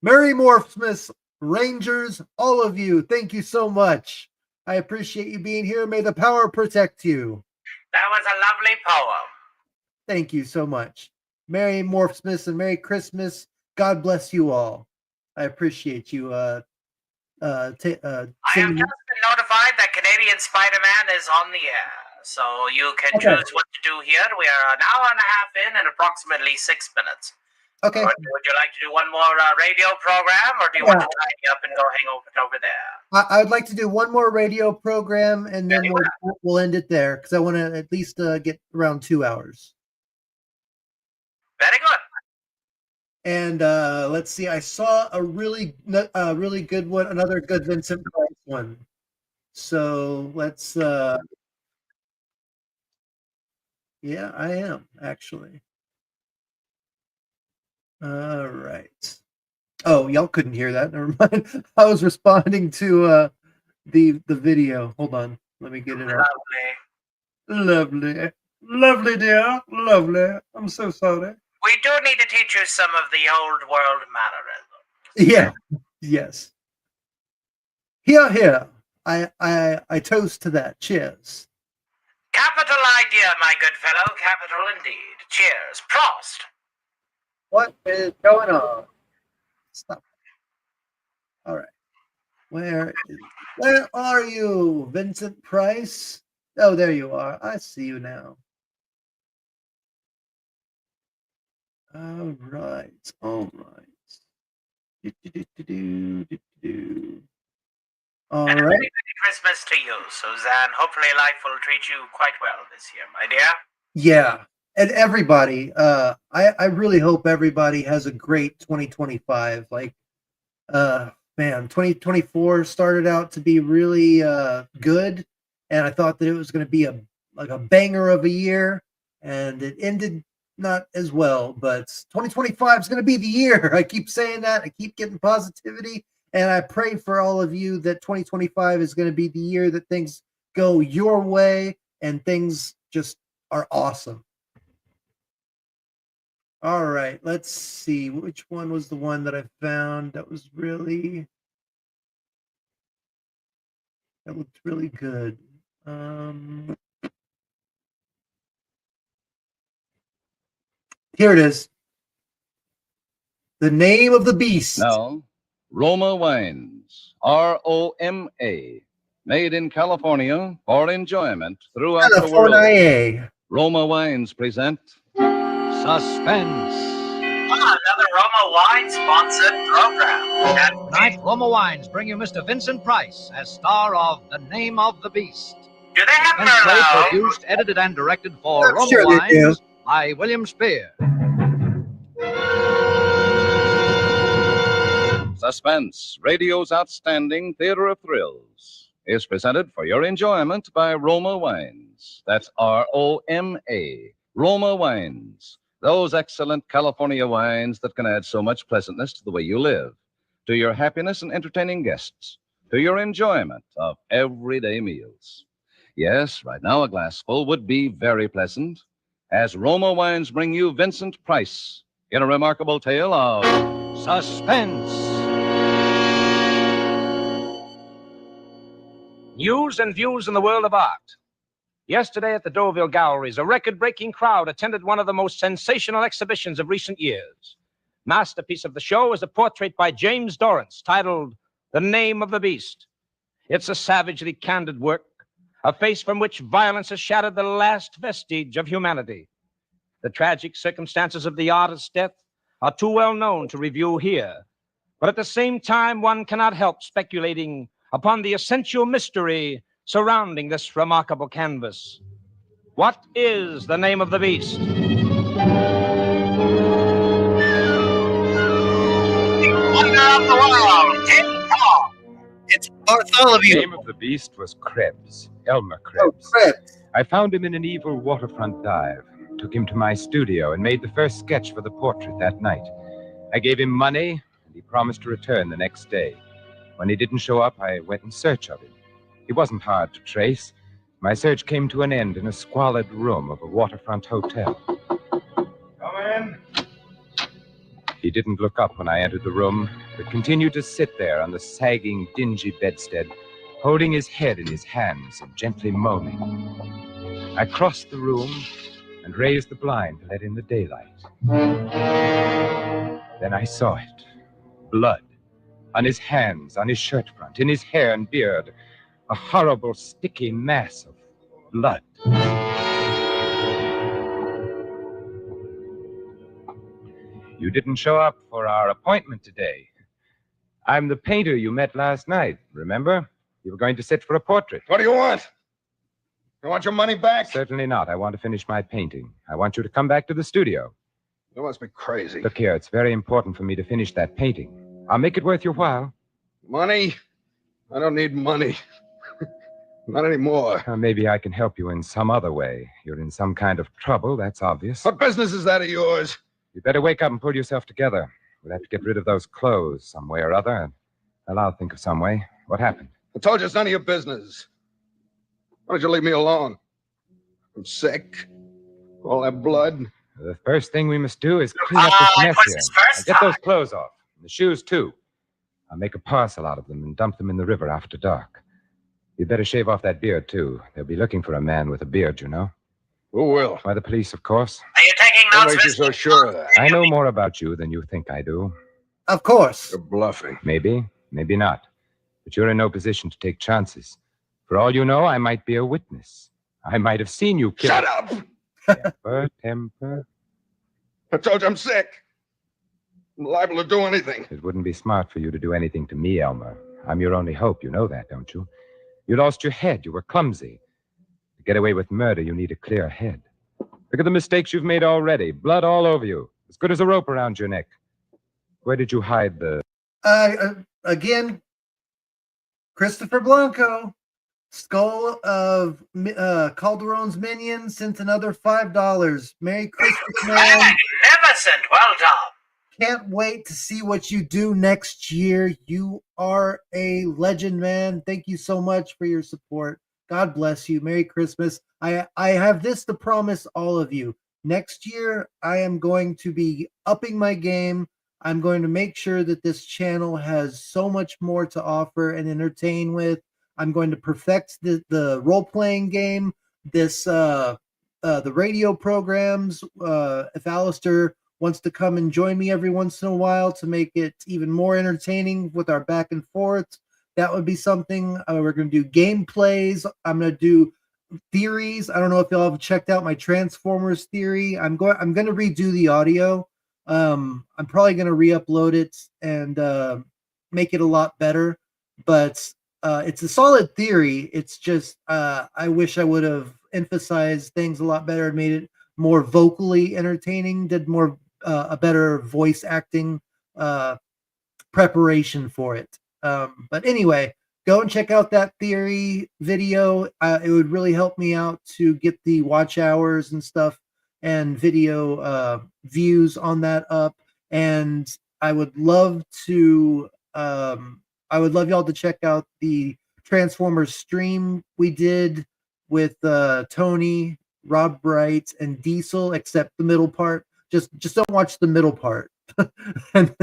Merry Morphsmas, Rangers, all of you, thank you so much. I appreciate you being here. May the power protect you. That was a lovely poem. Thank you so much. Merry Morphsmas and Merry Christmas. God bless you all. I appreciate you. I have just been notified that Canadian Spider-Man is on the air, so you can choose what to do here. We are an hour and a half in and approximately 6 minutes. Okay. Would you like to do one more radio program, or do you want to tie me up and go hang over there? I would like to do one more radio program, and then we'll end it there because I want to at least get around 2 hours. Very good. And let's see. I saw a really good one, another good Vincent Price one. So let's. Yeah, I am actually. All right. Oh, y'all couldn't hear that. Never mind. I was responding to the video. Hold on. Let me get it up. Lovely. Lovely, dear. Lovely. I'm so sorry. We do need to teach you some of the old world mannerisms. Yeah. Yes. Here. I toast to that. Cheers. Capital idea, my good fellow. Capital indeed. Cheers. Prost. What is going on? Stop. All right. Where are you, Vincent Price? Oh, there you are. I see you now. All right. All right. All and a right. Merry Christmas to you, Suzanne. Hopefully life will treat you quite well this year, my dear. Yeah. And everybody, I really hope everybody has a great 2025. Like, man, 2024 started out to be really good, and I thought that it was going to be a banger of a year, and it ended not as well. But 2025 is going to be the year. I keep saying that. I keep getting positivity, and I pray for all of you that 2025 is going to be the year that things go your way and things just are awesome. All right, let's see. Which one was the one that I found that was that looked really good? Here it is. The Name of the Beast. Now, Roma Wines, R-O-M-A, made in California for enjoyment throughout the world. Roma Wines present Suspense. Another Roma Wine sponsored program. Tonight, Roma Wines bring you Mr. Vincent Price as star of The Name of the Beast. Do they have Merlot? Produced, edited, and directed for Roma Wines by William Spear. Suspense, radio's outstanding theater of thrills, is presented for your enjoyment by Roma Wines. That's R-O-M-A, Roma Wines. Those excellent California wines that can add so much pleasantness to the way you live, to your happiness and entertaining guests, to your enjoyment of everyday meals. Yes, right now a glassful would be very pleasant, as Roma Wines bring you Vincent Price in a remarkable tale of suspense. News and views in the world of art. Yesterday at the Deauville Galleries, a record-breaking crowd attended one of the most sensational exhibitions of recent years. Masterpiece of the show is a portrait by James Dorrance titled The Name of the Beast. It's a savagely candid work, a face from which violence has shattered the last vestige of humanity. The tragic circumstances of the artist's death are too well known to review here, but at the same time, one cannot help speculating upon the essential mystery surrounding this remarkable canvas. What is the name of the beast? Wonder of the world, King Kong. It's Bartholomew. The name of the beast was Krebs, Elmer Krebs. Oh, Krebs. I found him in an evil waterfront dive, took him to my studio, and made the first sketch for the portrait that night. I gave him money, and he promised to return the next day. When he didn't show up, I went in search of him. He wasn't hard to trace. My search came to an end in a squalid room of a waterfront hotel. Come in. He didn't look up when I entered the room, but continued to sit there on the sagging, dingy bedstead, holding his head in his hands and gently moaning. I crossed the room and raised the blind to let in the daylight. Then I saw it. Blood On his hands, on his shirt front, in his hair and beard, a horrible, sticky mass of blood. You didn't show up for our appointment today. I'm the painter you met last night, remember? You were going to sit for a portrait. What do you want? You want your money back? Certainly not. I want to finish my painting. I want you to come back to the studio. You must be crazy. Look here, it's very important for me to finish that painting. I'll make it worth your while. Money? I don't need money. Not anymore. Maybe I can help you in some other way. You're in some kind of trouble, that's obvious. What business is that of yours? You better wake up and pull yourself together. We'll have to get rid of those clothes some way or other. Well, I'll think of some way. What happened? I told you it's none of your business. Why don't you leave me alone? I'm sick. All that blood. The first thing we must do is clean up this mess here. Now get those clothes off. And the shoes, too. I'll make a parcel out of them and dump them in the river after dark. You'd better shave off that beard, too. They'll be looking for a man with a beard, you know. Who will? Why, the police, of course. Are you taking What notes, makes you so sure of that? I know more about you than you think I do. Of course. You're bluffing. Maybe, maybe not. But you're in no position to take chances. For all you know, I might be a witness. I might have seen you kill. Shut up! Temper. I told you I'm sick. I'm liable to do anything. It wouldn't be smart for you to do anything to me, Elmer. I'm your only hope. You know that, don't you? You lost your head. You were clumsy. To get away with murder, you need a clear head. Look at the mistakes you've made already. Blood all over you. As good as a rope around your neck. Where did you hide the... Again, Christopher Blanco, Skull of Calderon's Minion, sent another $5. Merry Christmas, man. Magnificent. Well done. Can't wait to see what you do next year. You are a legend, man. Thank you so much for your support. God bless you. Merry Christmas. I have this to promise all of you. Next year, I am going to be upping my game. I'm going to make sure that this channel has so much more to offer and entertain with. I'm going to perfect the role-playing game, the radio programs. If ALASTOR wants to come and join me every once in a while to make it even more entertaining with our back and forth, that would be something. We're going to do gameplays. I'm going to do theories. I don't know if y'all have checked out my Transformers theory. I'm going to redo the audio. I'm probably going to re-upload it and make it a lot better. But it's a solid theory. It's just I wish I would have emphasized things a lot better and made it more vocally entertaining, did more a better voice acting preparation for it. But anyway, go and check out that theory video. It would really help me out to get the watch hours and stuff and video views on that up. And I would love to y'all to check out the Transformers stream we did with Tony, Rob Bright, and Diesel, except the middle part. Just don't watch the middle part. And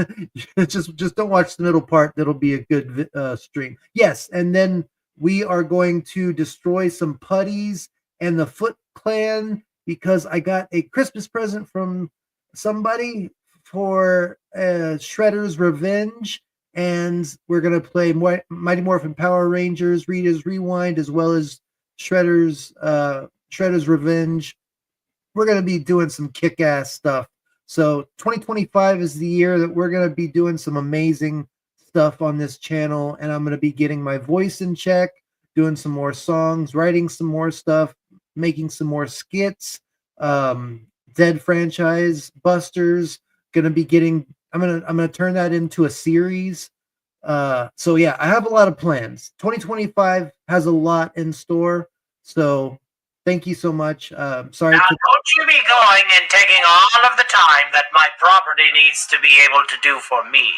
just don't watch the middle part. That'll be a good stream. Yes, and then we are going to destroy some putties and the Foot Clan because I got a Christmas present from somebody for Shredder's Revenge, and we're gonna play Mighty Morphin Power Rangers, Rita's Rewind, as well as Shredder's Revenge. We're going to be doing some kick-ass stuff. So 2025 is the year that we're going to be doing some amazing stuff on this channel, and I'm going to be getting my voice in check, doing some more songs, writing some more stuff, making some more skits, Dead Franchise Busters, going to be getting I'm going to turn that into a series. So yeah, I have a lot of plans. 2025 has a lot in store. So thank you so much. Sorry. Now, don't you be going and taking all of the time that my property needs to be able to do for me.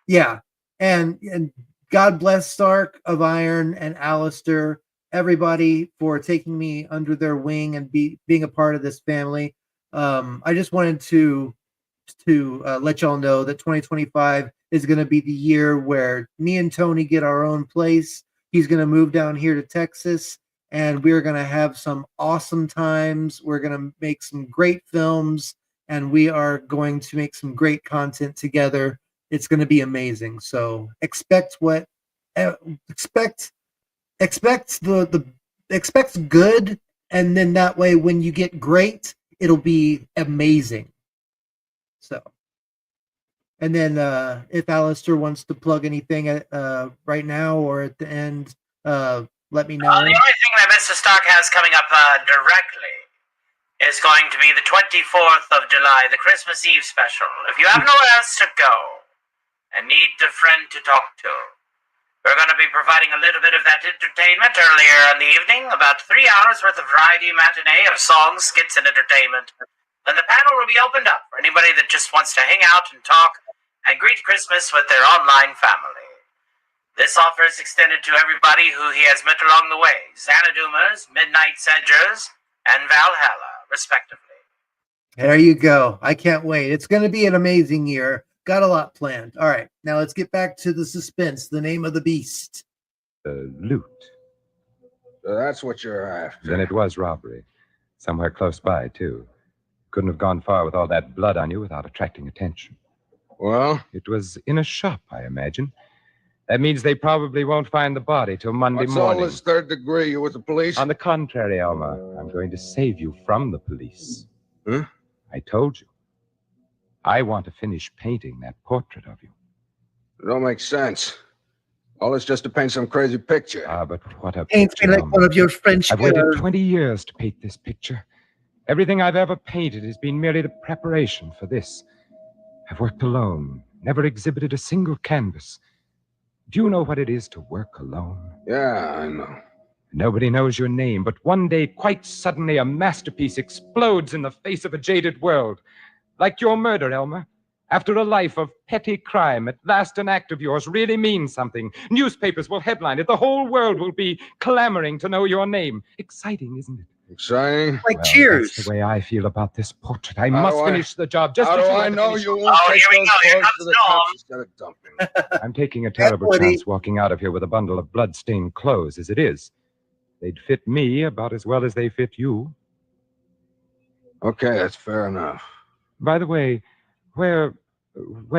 Yeah. And God bless Stark of Iron and ALASTOR, everybody, for taking me under their wing and being a part of this family. I just wanted to let y'all know that 2025 is going to be the year where me and Tony get our own place. He's going to move down here to Texas, and we're going to have some awesome times. We're going to make some great films, and we are going to make some great content together. It's going to be amazing. So expect what expect good, and then that way when you get great, it'll be amazing. So, and then if Alistair wants to plug anything right now or at the end, let me know. The only thing that Mr. Stark has coming up directly is going to be the 24th of July, the Christmas Eve special. If you have nowhere else to go and need a friend to talk to, we're going to be providing a little bit of that entertainment earlier in the evening, about 3 hours worth of variety matinee of songs, skits, and entertainment. Then the panel will be opened up for anybody that just wants to hang out and talk and greet Christmas with their online family. This offer is extended to everybody who he has met along the way, Xanadumas, Midnight Sedgers, and Valhalla, respectively. There you go. I can't wait. It's going to be an amazing year. Got a lot planned. All right, now let's get back to the suspense. The name of the beast. Loot. So that's what you're after. Then it was robbery. Somewhere close by, too. Couldn't have gone far with all that blood on you without attracting attention. Well? It was in a shop, I imagine. That means they probably won't find the body till Monday What's morning. all this third degree? You with the police? On the contrary, Elmer. I'm going to save you from the police. Huh? I told you. I want to finish painting that portrait of you. It don't make sense. All this just to paint some crazy picture. Ah, but what a Paint me picture, like Elmer. one of your French I've waited girls. 20 years to paint this picture. Everything I've ever painted has been merely the preparation for this. I've worked alone, never exhibited a single canvas. Do you know what it is to work alone? Yeah, I know. Nobody knows your name, but one day, quite suddenly, a masterpiece explodes in the face of a jaded world. Like your murder, Elmer. After a life of petty crime, at last an act of yours really means something. Newspapers will headline it. The whole world will be clamoring to know your name. Exciting, isn't it? Exciting? Like Cheers. That's the way I feel about this portrait. I How must do I- finish the job. Just How as do you I had to know finish- you won't take those clothes to the cops instead of dumping? I'm taking a terrible buddy. chance walking out of here with a bundle of blood-stained clothes as it is. They'd fit me about as well as they fit you. Okay, that's fair enough. By the way, where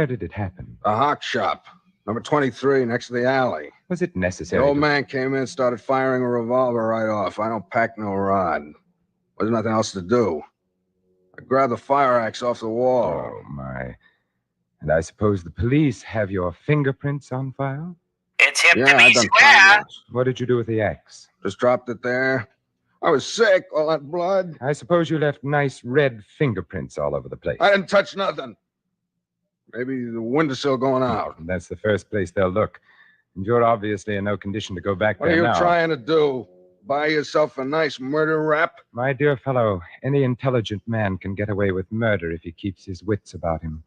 did it happen? A hawk shop. Number 23, next to the alley. Was it The necessary? old to- man came in, started firing a revolver right off. I don't pack no rod. Wasn't nothing else to do. I grabbed the fire axe off the wall. Oh, my. And I suppose the police have your fingerprints on file? It's him Yeah, to be I done square. those. What did you do with the axe? Just dropped it there. I was sick, all that blood. I suppose you left nice red fingerprints all over the place. I didn't touch nothing. Maybe the windowsill going out. That's the first place they'll look. And you're obviously in no condition to go back What are there you now. trying to do? Buy yourself a nice murder rap? My dear fellow, any intelligent man can get away with murder if he keeps his wits about him.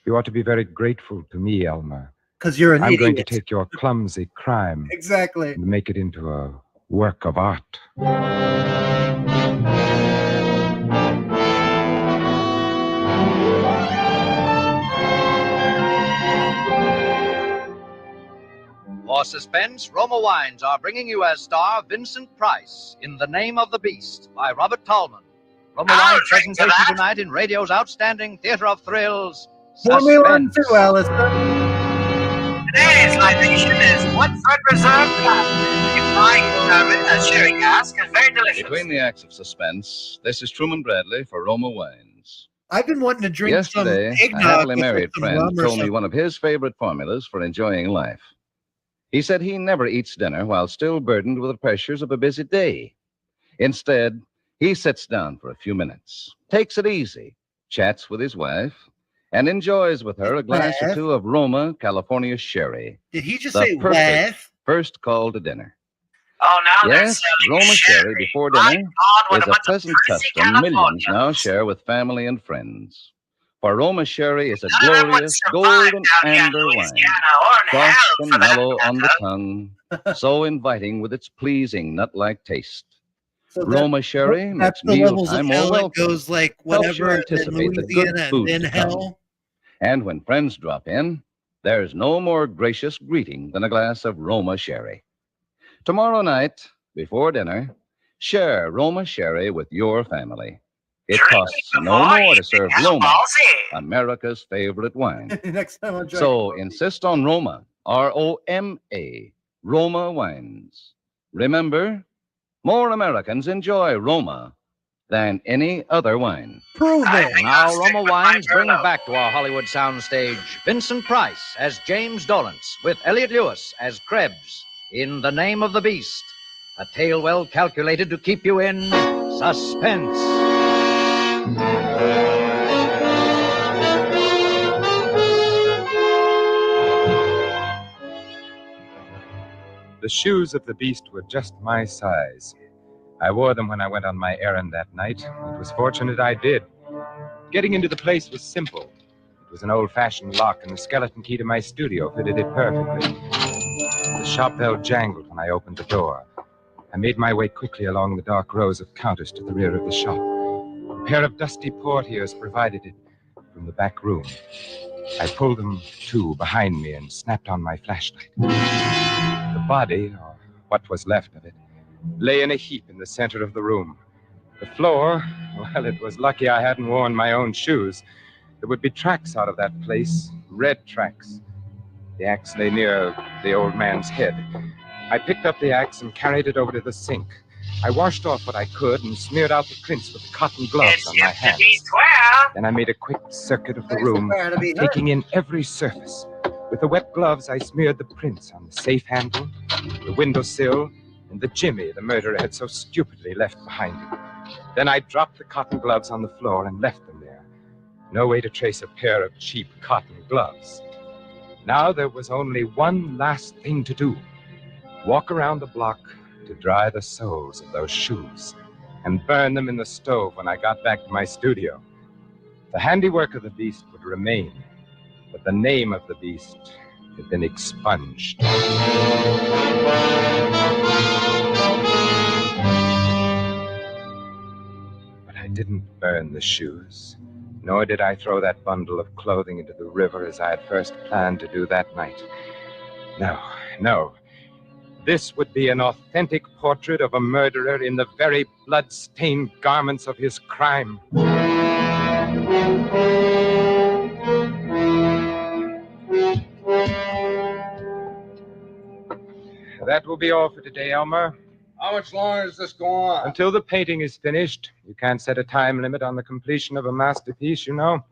You ought to be very grateful to me, Elmer. Because you're an I'm idiot. going to take your clumsy crime Exactly. and make it into a work of art. For suspense, Roma Wines are bringing you as star Vincent Price in The Name of the Beast by Robert Tallman. Roma Wines presentation tonight in radio's outstanding theater of thrills, Pour me one Suspense. too, Alistair. Today's libation is Woodford Reserve Cask. You find a sherry cask is very delicious. Between the acts of suspense, this is Truman Bradley for Roma Wines. I've been wanting to drink Yesterday, some a eggnog happily with married some friend rum or told me something. one of his favorite formulas for enjoying life. He said he never eats dinner while still burdened with the pressures of a busy day. Instead, he sits down for a few minutes, takes it easy, chats with his wife, and enjoys with her a glass or Wife? two of Roma, California sherry. Did he just The say perfect wife? first call to dinner. Oh, now they're Yes, selling Roma sherry before My dinner God, what is a a bunch of pleasant prissy custom millions Californians. now share with family and friends. For Roma sherry is a None of them would glorious survive golden down here in amber wine, Louisiana or in soft hell, and for that mellow on the matter. tongue, so inviting with its pleasing nut-like taste. So that- Roma sherry That's makes the levels of mealtime more hell. It welcome, goes like helps you whatever, then anticipate the good Louisiana, food and then to come. hell. And when friends drop in, there's no more gracious greeting than a glass of Roma sherry. Tomorrow night, before dinner, share Roma sherry with your family. It costs no more to serve Roma, America's favorite wine. Next time I'll try. So insist on Roma, R-O-M-A, Roma wines. Remember, more Americans enjoy Roma than any other wine. Prove it. Now, Roma Wines bring back to our Hollywood soundstage Vincent Price as James Dolance with Elliot Lewis as Krebs in The Name of the Beast, a tale well calculated to keep you in suspense. The shoes of the beast were just my size. I wore them when I went on my errand that night. It was fortunate I did. Getting into the place was simple. It was an old-fashioned lock, and the skeleton key to my studio fitted it perfectly. The shop bell jangled when I opened the door. I made my way quickly along the dark rows of counters to the rear of the shop. A pair of dusty portieres provided it from the back room. I pulled them to behind me and snapped on my flashlight. The body, or what was left of it, lay in a heap in the center of the room. The floor, well, it was lucky I hadn't worn my own shoes. There would be tracks out of that place, red tracks. The axe lay near the old man's head. I picked up the axe and carried it over to the sink. I washed off what I could and smeared out the prints with the cotton gloves on my hands. Then I made a quick circuit of the room, taking in every surface. With the wet gloves, I smeared the prints on the safe handle, the windowsill, and the jimmy the murderer had so stupidly left behind him. Then I dropped the cotton gloves on the floor and left them there. No way to trace a pair of cheap cotton gloves. Now there was only one last thing to do. Walk around the block to dry the soles of those shoes and burn them in the stove when I got back to my studio. The handiwork of the beast would remain, but the name of the beast had been expunged. But I didn't burn the shoes, nor did I throw that bundle of clothing into the river as I had first planned to do that night. No. This would be an authentic portrait of a murderer in the very blood-stained garments of his crime. That will be all for today, Elmer. How much longer does this go on? Until the painting is finished. You can't set a time limit on the completion of a masterpiece, you know.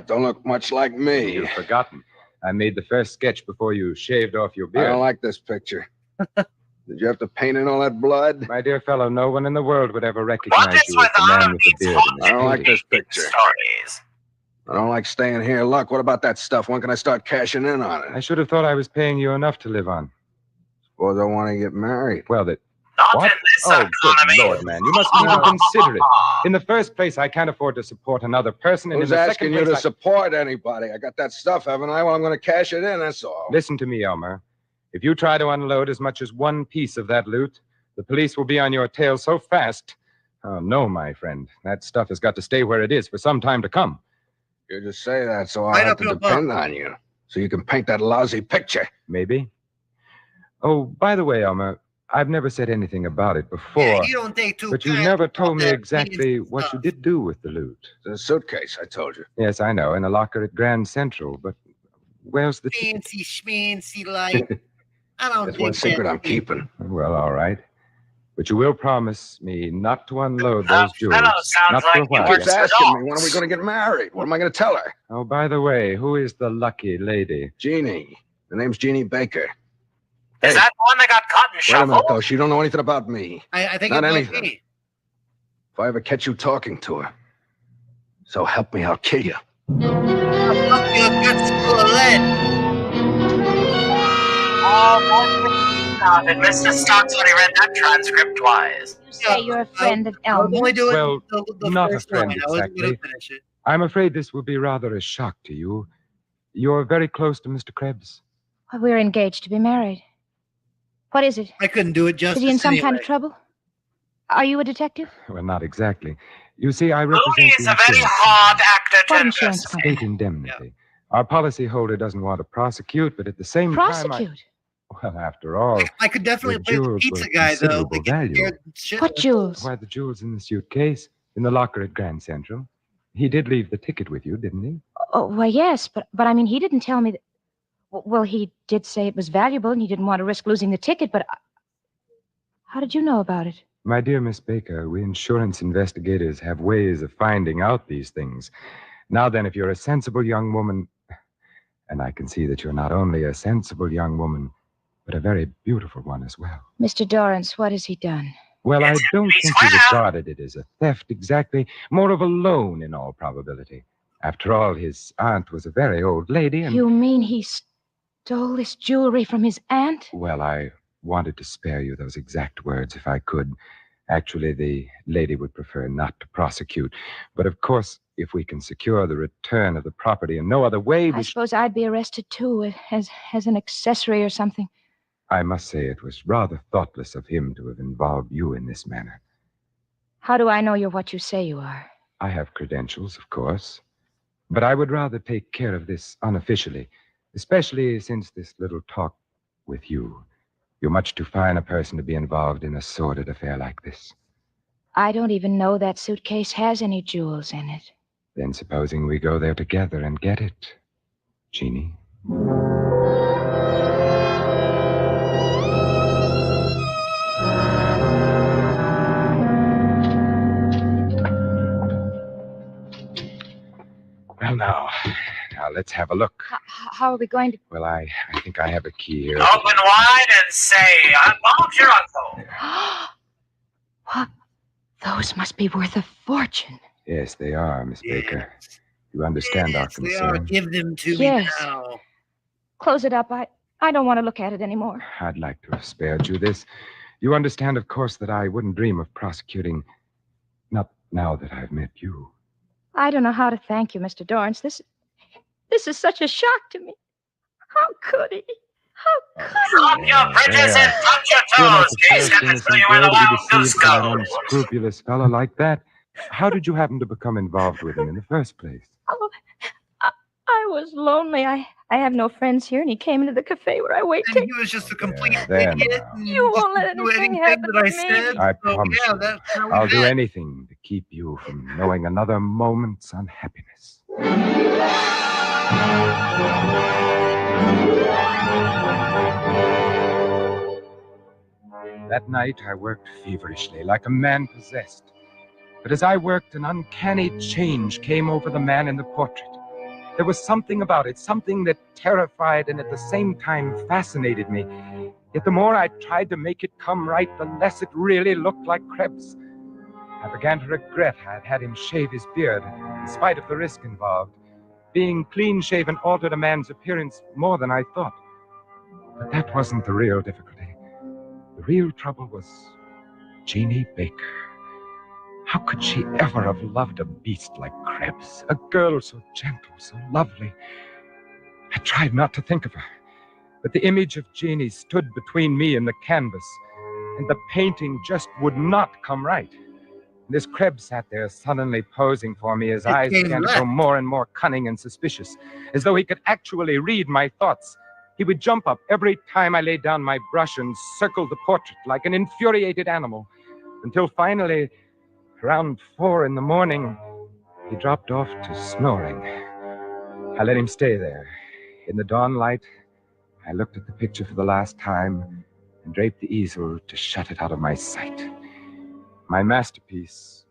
Don't look much like me. You've forgotten. I made the first sketch before you shaved off your beard. I don't like this picture. Did you have to paint in all that blood? My dear fellow, no one in the world would ever recognize you as the man with the beard. I don't like this picture. Stories. I don't like staying here. Look, what about that stuff? When can I start cashing in on it? I should have thought I was paying you enough to live on. Suppose I want to get married. Well, Not what? in this Oh, economy. good Lord, man. You must even consider it. In the first place, I can't afford to support another person. And Who's in the asking second you place, to support anybody? I got that stuff, haven't I? Well, I'm going to cash it in, that's all. Listen to me, Elmer. If you try to unload as much as one piece of that loot, the police will be on your tail so fast. Oh, no, my friend. That stuff has got to stay where it is for some time to come. You just say that so I'll have to depend on you. So you can paint that lousy picture. Maybe. Oh, by the way, Elmer, I've never said anything about it before. Yeah, you don't take too But you never told me exactly what you did do with the loot. The suitcase, I told you. Yes, I know, in a locker at Grand Central, but where's the... Fancy schmancy like. I don't That's one secret I'm keeping. Well, all right. But you will promise me not to unload those jewels. sounds Not like for a you while. were Keeps asking me, when are we going to get married? What am I going to tell her? Oh, by the way, who is the lucky lady? Jeannie. Her name's Jeannie Baker. Is that the one that got caught in Wait a minute, shovel? though. She don't know anything about me. I think Not it might anything. be. If I ever catch you talking to her, so help me, I'll kill you. Fuck you, guts full of lead. Oh, did Mr. Stocks when he read that transcript twice? You say you're a friend of Elmer's? Only do it Well, the not a first friend line. I wasn't going exactly. to finish it. I'm afraid this will be rather a shock to you. You're very close to Mr. Krebs. Well, we're engaged to be married. What is it? I couldn't do it Is justice he in some kind anyway. of trouble? Are you a detective? Well, not exactly. You see, I represent Moody is the a very insurance hard actor What to insurance investigate. company? state indemnity. Our policyholder doesn't want to prosecute, but at the same time... Prosecute? Well, after all, I could definitely the play the jewels pizza were guy, though. considerable They get value. scared and shit. What jewels? Why, the jewels in the suitcase, in the locker at Grand Central. He did leave the ticket with you, didn't he? Oh, well, yes, but I mean, he didn't tell me that. Well, he did say it was valuable and he didn't want to risk losing the ticket, but how did you know about it? My dear Miss Baker, we insurance investigators have ways of finding out these things. Now then, if you're a sensible young woman, and I can see that you're not only a sensible young woman, but a very beautiful one as well. Mr. Dorrance, what has he done? Well, I don't think he regarded it as a theft exactly, more of a loan in all probability. After all, his aunt was a very old lady, and... You mean he stole this jewelry from his aunt? Well, I wanted to spare you those exact words if I could. Actually, the lady would prefer not to prosecute. But of course, if we can secure the return of the property in no other way... I suppose I'd be arrested, too, as an accessory or something. I must say it was rather thoughtless of him to have involved you in this manner. How do I know you're what you say you are? I have credentials, of course. But I would rather take care of this unofficially, especially since this little talk with you. You're much too fine a person to be involved in a sordid affair like this. I don't even know that suitcase has any jewels in it. Then supposing we go there together and get it, Jeannie? Well, now let's have a look. How are we going to... Well, I think I have a key here. Open wide and say, I bombed your uncle. What? Those must be worth a fortune. Yes, they are, Miss Baker. You understand our They are. concern. Give them to Yes. me now. Close it up. I don't want to look at it anymore. I'd like to have spared you this. You understand, of course, that I wouldn't dream of prosecuting, not now that I've met you. I don't know how to thank you, Mr. Dorrance. This is such a shock to me. How could he? How could he? Drop your bridges and touch your You're not toes. the Case first can innocent tell you where girl the to be wild goose deceived by an goes. unscrupulous fellow like that. How did you happen to become involved with him in the first place? Oh, I was lonely. I have no friends here, and he came into the cafe where I wait. And he was just a complete There idiot. now. And You won't let didn't do anything anything happen that I to me. said. I So, promise yeah, you, that's how we I'll do met. anything to keep you from knowing another moment's unhappiness. That night, I worked feverishly, like a man possessed. But as I worked, an uncanny change came over the man in the portrait. There was something about it, something that terrified and at the same time fascinated me. Yet the more I tried to make it come right, the less it really looked like Krebs. I began to regret I had had him shave his beard, in spite of the risk involved. Being clean-shaven altered a man's appearance more than I thought. But that wasn't the real difficulty. The real trouble was Jeannie Baker. How could she ever have loved a beast like Krebs? A girl so gentle, so lovely. I tried not to think of her, but the image of Jeannie stood between me and the canvas, and the painting just would not come right. And as Krebs sat there sullenly posing for me, his eyes began to grow more and more cunning and suspicious, as though he could actually read my thoughts. He would jump up every time I laid down my brush and circle the portrait like an infuriated animal, until finally, around 4 a.m, he dropped off to snoring. I let him stay there. In the dawn light, I looked at the picture for the last time and draped the easel to shut it out of my sight. My masterpiece,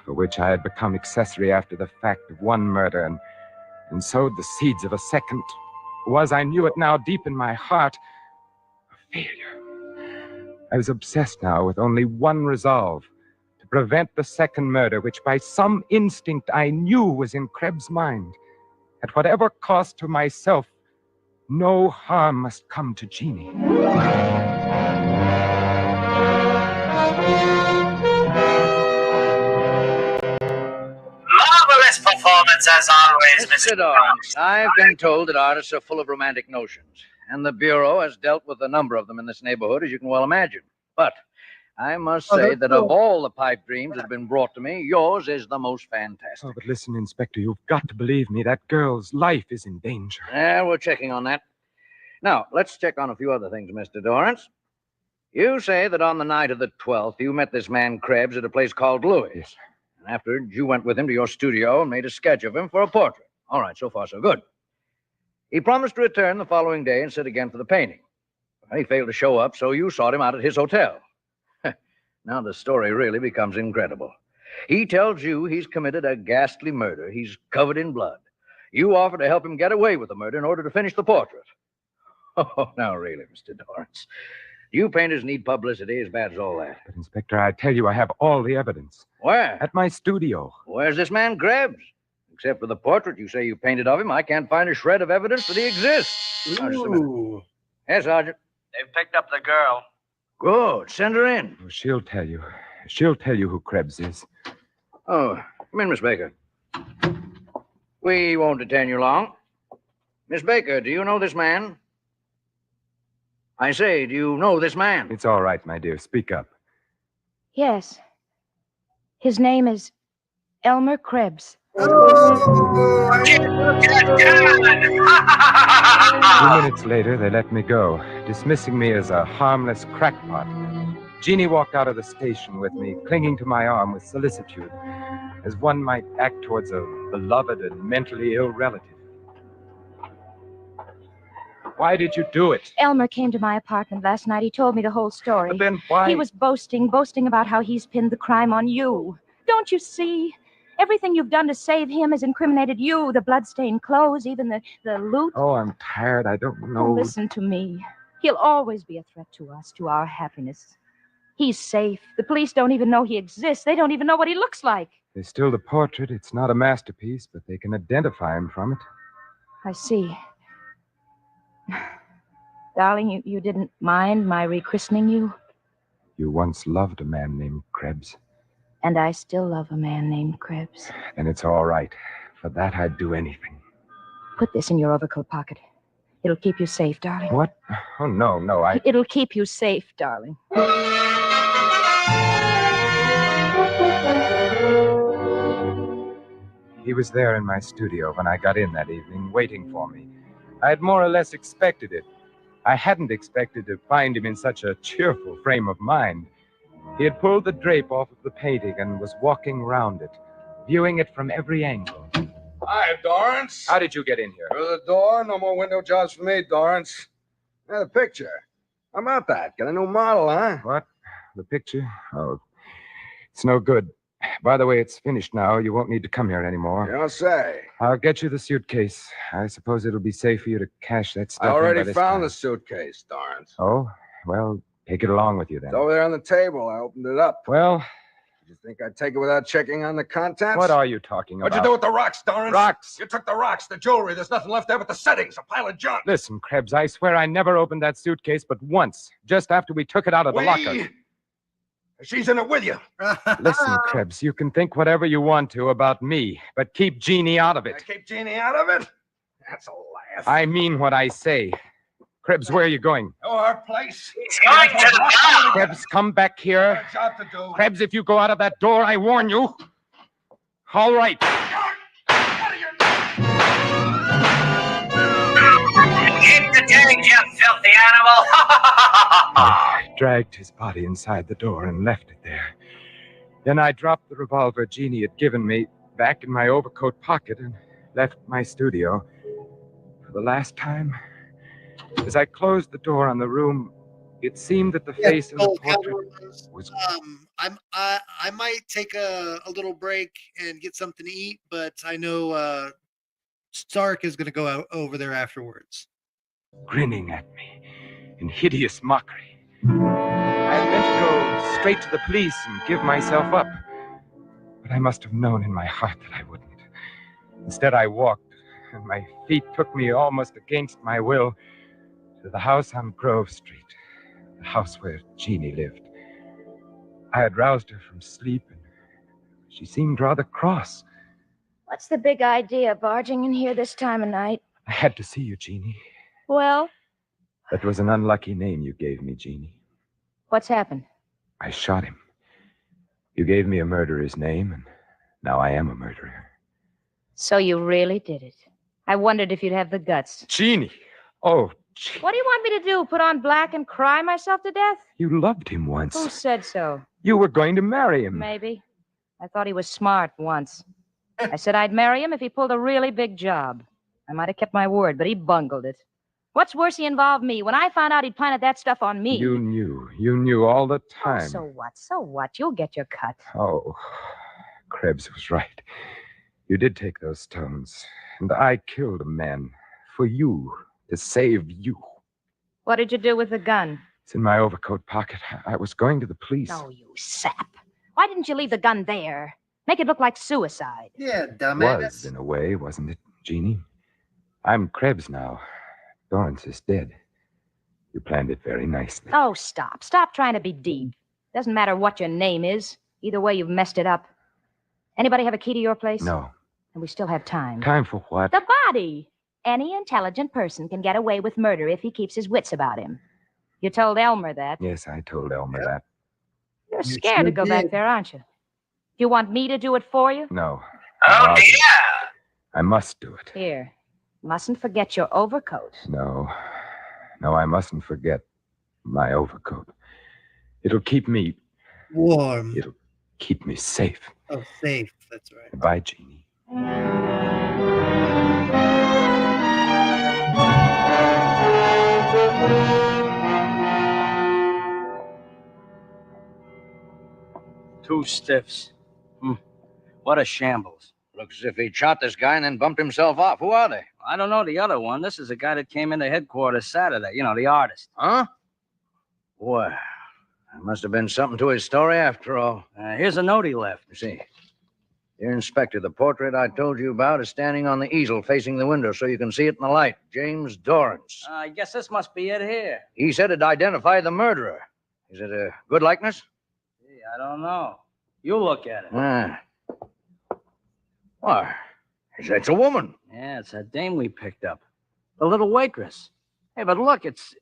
for which I had become accessory after the fact of one murder and sowed the seeds of a second, was, I knew it now deep in my heart, a failure. I was obsessed now with only one resolve: to prevent the second murder, which by some instinct I knew was in Krebs' mind. At whatever cost to myself, no harm must come to Jeannie. Marvelous performance as always, Mr. Dorrance, I've been told that artists are full of romantic notions, and the Bureau has dealt with a number of them in this neighborhood, as you can well imagine. But I must say that of all the pipe dreams that have been brought to me, yours is the most fantastic. Oh, but listen, Inspector, you've got to believe me. That girl's life is in danger. Yeah, we're checking on that. Now, let's check on a few other things, Mr. Dorrance. You say that on the night of the 12th, you met this man Krebs at a place called Louis. Yes. And afterward, you went with him to your studio and made a sketch of him for a portrait. All right, so far so good. He promised to return the following day and sit again for the painting. Well, he failed to show up, so you sought him out at his hotel. Now the story really becomes incredible. He tells you he's committed a ghastly murder. He's covered in blood. You offer to help him get away with the murder in order to finish the portrait. Oh, now really, Mr. Dorrance. You painters need publicity as bad as all that. But, Inspector, I tell you, I have all the evidence. Where? At my studio. Where's this man Krebs? Except for the portrait you say you painted of him, I can't find a shred of evidence that he exists. Now, just a minute. Yes, Sergeant. They've picked up the girl. Good. Send her in. Oh, she'll tell you. She'll tell you who Krebs is. Oh, come in, Miss Baker. We won't detain you long. Miss Baker, do you know this man? I say, do you know this man? It's all right, my dear. Speak up. Yes. His name is Elmer Krebs. 2 minutes later, they let me go, dismissing me as a harmless crackpot. Jeannie walked out of the station with me, clinging to my arm with solicitude, as one might act towards a beloved and mentally ill relative. Why did you do it? Elmer came to my apartment last night. He told me the whole story. But then why? He was boasting about how he's pinned the crime on you. Don't you see? Everything you've done to save him has incriminated you. The bloodstained clothes, even the loot. Oh, I'm tired. I don't know. Listen to me. He'll always be a threat to us, to our happiness. He's safe. The police don't even know he exists. They don't even know what he looks like. They still the portrait. It's not a masterpiece, but they can identify him from it. I see. Darling, you didn't mind my rechristening you? You once loved a man named Krebs. And I still love a man named Krebs. And it's all right. For that, I'd do anything. Put this in your overcoat pocket. It'll keep you safe, darling. What? Oh, no, It'll keep you safe, darling. He was there in my studio when I got in that evening, waiting for me. I had more or less expected it. I hadn't expected to find him in such a cheerful frame of mind. He had pulled the drape off of the painting and was walking round it, viewing it from every angle. Hi, Dorrance. How did you get in here? Through the door. No more window jobs for me, Dorrance. Yeah, the picture. How about that? Got a new model, huh? What? The picture? Oh, it's no good. By the way, it's finished now. You won't need to come here anymore. You don't say. I'll get you the suitcase. I suppose it'll be safe for you to cash that stuff I already in by this found time. the suitcase, Dorrance. Oh? Well, take it along with you then. It's over there on the table. I opened it up. Well, Did you think I'd take it without checking on the contents? what are you talking about? What'd you do with the rocks, Dorrance? Rocks? You took the rocks, the jewelry. There's nothing left there but the settings, a pile of junk. Listen, Krebs, I swear I never opened that suitcase but once, just after we took it out of the locker. She's in it with you. Listen, Krebs, you can think whatever you want to about me, but keep Jeannie out of it. Keep Jeannie out of it? That's a laugh. I mean what I say. Krebs, where are you going? Oh, our place. He's going to the bar. Krebs, come back here. Job to do. Krebs, if you go out of that door, I warn you. All right. Keep the change, you filthy animal. I dragged his body inside the door and left it there. Then I dropped the revolver Jeannie had given me back in my overcoat pocket and left my studio. For the last time, as I closed the door on the room, it seemed that the face in the portrait was... I might take a little break and get something to eat, but I know Stark is going to go out over there afterwards. grinning at me in hideous mockery. I had meant to go straight to the police and give myself up, but I must have known in my heart that I wouldn't. Instead, I walked, and my feet took me almost against my will to the house on Grove Street, the house where Jeannie lived. I had roused her from sleep, and she seemed rather cross. What's the big idea, barging in here this time of night? I had to see you, Jeannie. Well, That was an unlucky name you gave me, Jeannie. what's happened? I shot him. You gave me a murderer's name, and now I am a murderer. So you really did it. I wondered if you'd have the guts. Jeannie! Oh, What do you want me to do? Put on black and cry myself to death? You loved him once. Who said so? You were going to marry him. Maybe. I thought he was smart once. I said I'd marry him if he pulled a really big job. I might have kept my word, but he bungled it. What's worse, he involved me. When I found out he'd planted that stuff on me. You knew all the time. Oh, so what? You'll get your cut. Oh, Krebs was right. You did take those stones, and I killed a man for you, to save you. What did you do with the gun? It's in my overcoat pocket. I was going to the police. Oh, you sap. Why didn't you leave the gun there? Make it look like suicide. Yeah, dumbass. Was, in a way, wasn't it, Jeannie? I'm Krebs now. Dorrance is dead. You planned it very nicely. Oh, stop. Stop trying to be deep. Doesn't matter what your name is. Either way, you've messed it up. Anybody have a key to your place? No. And we still have time. Time for what? The body. Any intelligent person can get away with murder if he keeps his wits about him. You told Elmer that. Yes, I told Elmer that. You're scared to go back there, aren't you? Do you want me to do it for you? No. Oh, dear. I must do it. Here. Mustn't forget your overcoat. No, I mustn't forget my overcoat. It'll keep me warm. It'll keep me safe. Oh, safe. That's right. Goodbye, Jeannie. Two stiffs. What a shambles. Looks as if he shot this guy and then bumped himself off. Who are they? I don't know the other one. This is the guy that came into headquarters Saturday. You know, the artist. Huh? Well, there must have been something to his story after all. Here's a note he left. You see. Dear Inspector, the portrait I told you about is standing on the easel facing the window so you can see it in the light. James Dorrance. I guess this must be it here. He said it identified the murderer. Is it a good likeness? Gee, I don't know. You look at it. Why, it's a woman. Yeah, it's that dame we picked up. The little waitress. Hey, but look, it's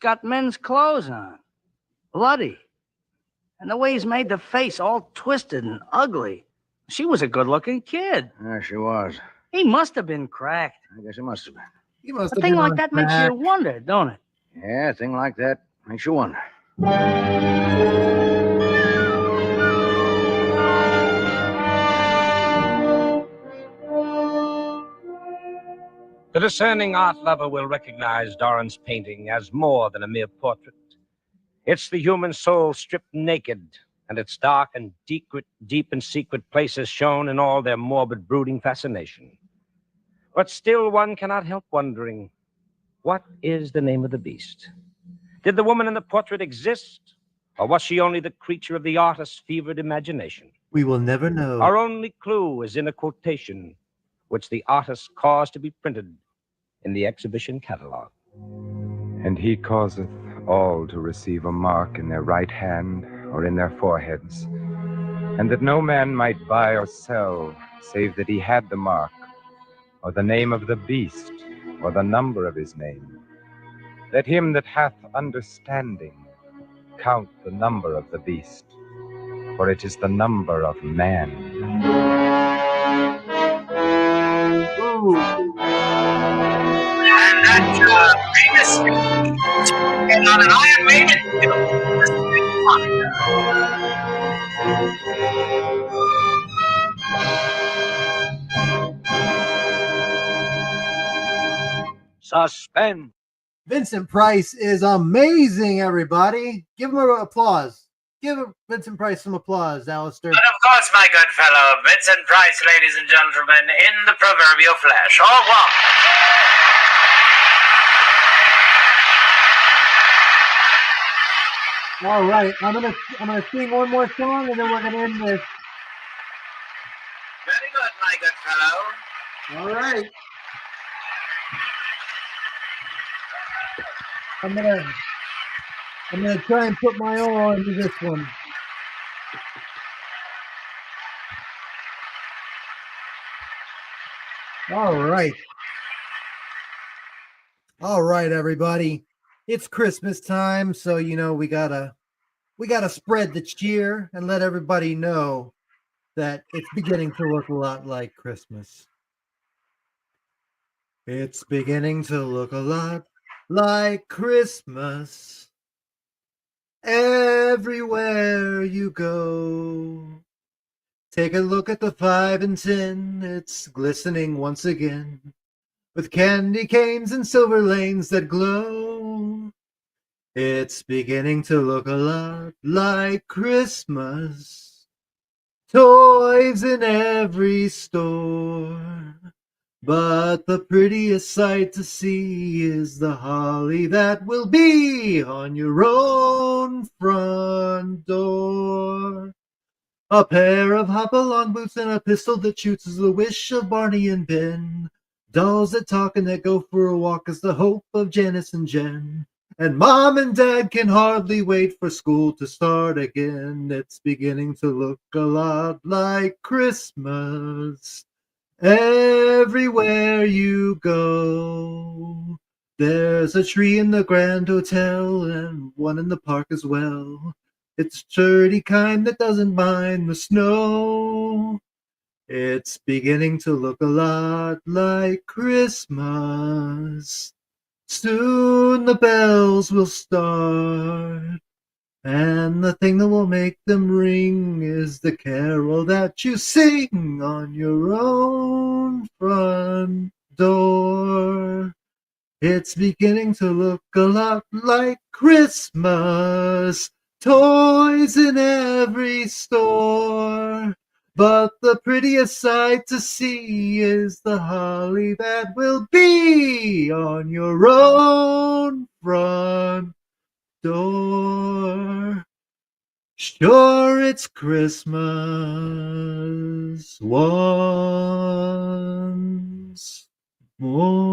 got men's clothes on. Bloody. And the way he's made the face all twisted and ugly. She was a good-looking kid. Yeah, she was. He must have been cracked. I guess he must have been. He must A have thing been like on that makes crack. you wonder, don't it? Yeah, a thing like that makes you wonder. The discerning art lover will recognize Dorrance' painting as more than a mere portrait. It's the human soul stripped naked, and its dark and deep and secret places shown in all their morbid, brooding fascination. But still one cannot help wondering, what is the name of the beast? Did the woman in the portrait exist, or was she only the creature of the artist's fevered imagination? We will never know. Our only clue is in a quotation, which the artist caused to be printed in the exhibition catalog. And he causeth all to receive a mark in their right hand or in their foreheads, and that no man might buy or sell, save that he had the mark, or the name of the beast, or the number of his name. Let him that hath understanding count the number of the beast, for it is the number of man. And that famous and on an Iron Maiden. Suspense. Vincent Price is amazing, everybody. Give him an applause. Give Vincent Price some applause, ALASTOR. And of course, my good fellow, Vincent Price, ladies and gentlemen, in the proverbial flesh. Au revoir. All right, I'm gonna sing one more song and then we're gonna end this. Very good, my good fellow. All right. I'm gonna try and put my all into this one. All right. All right, everybody. It's Christmas time, so you know we gotta spread the cheer and let everybody know that it's beginning to look a lot like Christmas. It's beginning to look a lot like Christmas everywhere you go. Take a look at the 5 and 10, it's glistening once again, with candy canes and silver lanes that glow. It's beginning to look a lot like Christmas. Toys in every store. But the prettiest sight to see is the holly that will be on your own front door. A pair of hop-along boots and a pistol that shoots is the wish of Barney and Ben. Dolls that talk and that go for a walk is the hope of Janice and Jen. And Mom and Dad can hardly wait for school to start again. It's beginning to look a lot like Christmas everywhere you go. There's a tree in the Grand Hotel and one in the park as well. It's sturdy kind that doesn't mind the snow. It's beginning to look a lot like Christmas. Soon the bells will start, and the thing that will make them ring is the carol that you sing on your own front door. It's beginning to look a lot like Christmas. Toys in every store. But the prettiest sight to see is the holly that will be on your own front door. Sure, it's Christmas once more.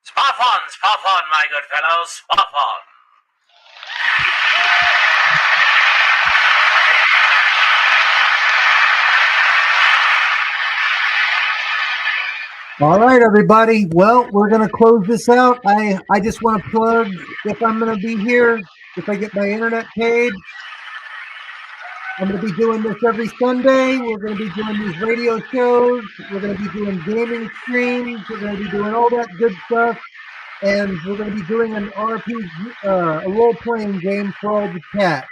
Spot on, my good fellows, spot on. All right, everybody. Well, we're going to close this out. I just want to plug, if I'm going to be here, if I get my internet paid, I'm going to be doing this every Sunday. We're going to be doing these radio shows. We're going to be doing gaming streams. We're going to be doing all that good stuff. And we're going to be doing an RPG, a role-playing game for all the chat.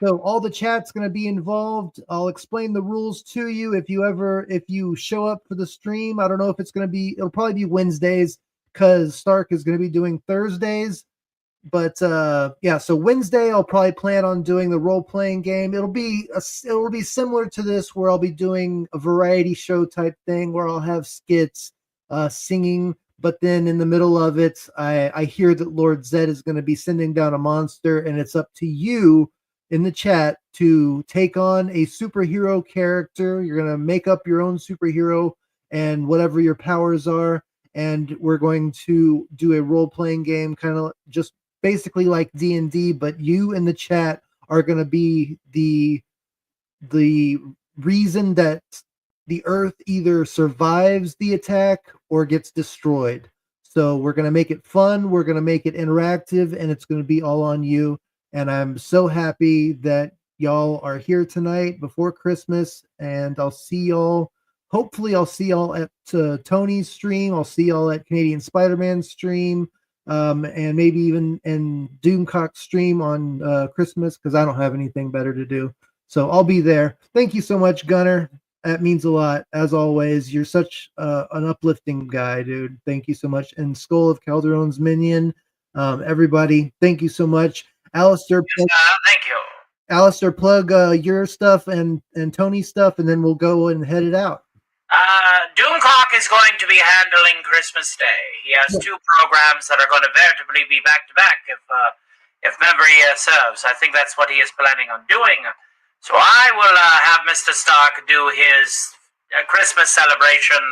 So all the chat's going to be involved. I'll explain the rules to you if you show up for the stream. I don't know if it's going to be, it'll probably be Wednesdays because Stark is going to be doing Thursdays. But yeah, so Wednesday I'll probably plan on doing the role-playing game. It'll be similar to this, where I'll be doing a variety show type thing where I'll have skits, singing. But then in the middle of it, I hear that Lord Zed is going to be sending down a monster, and it's up to you in the chat to take on a superhero character. You're going to make up your own superhero and whatever your powers are. And we're going to do a role-playing game, kind of just basically like D&D, but you in the chat are going to be the reason that the Earth either survives the attack or gets destroyed. So we're going to make it fun. We're going to make it interactive, and it's going to be all on you. And I'm so happy that y'all are here tonight before Christmas, and I'll see y'all. Hopefully I'll see y'all at Tony's stream. I'll see y'all at Canadian Spider-Man stream, and maybe even in Doomcock's stream on Christmas, because I don't have anything better to do. So I'll be there. Thank you so much, Gunnar. That means a lot, as always. You're such an uplifting guy, dude. Thank you so much. And Skull of Calderon's minion, everybody, thank you so much. Alistair, Thank you. Alistair, plug your stuff and Tony's stuff, and then we'll go and head it out. Doomcock is going to be handling Christmas Day. He has two programs that are going to veritably be back-to-back, if memory serves. I think that's what he is planning on doing. So I will have Mr. Stark do his Christmas celebration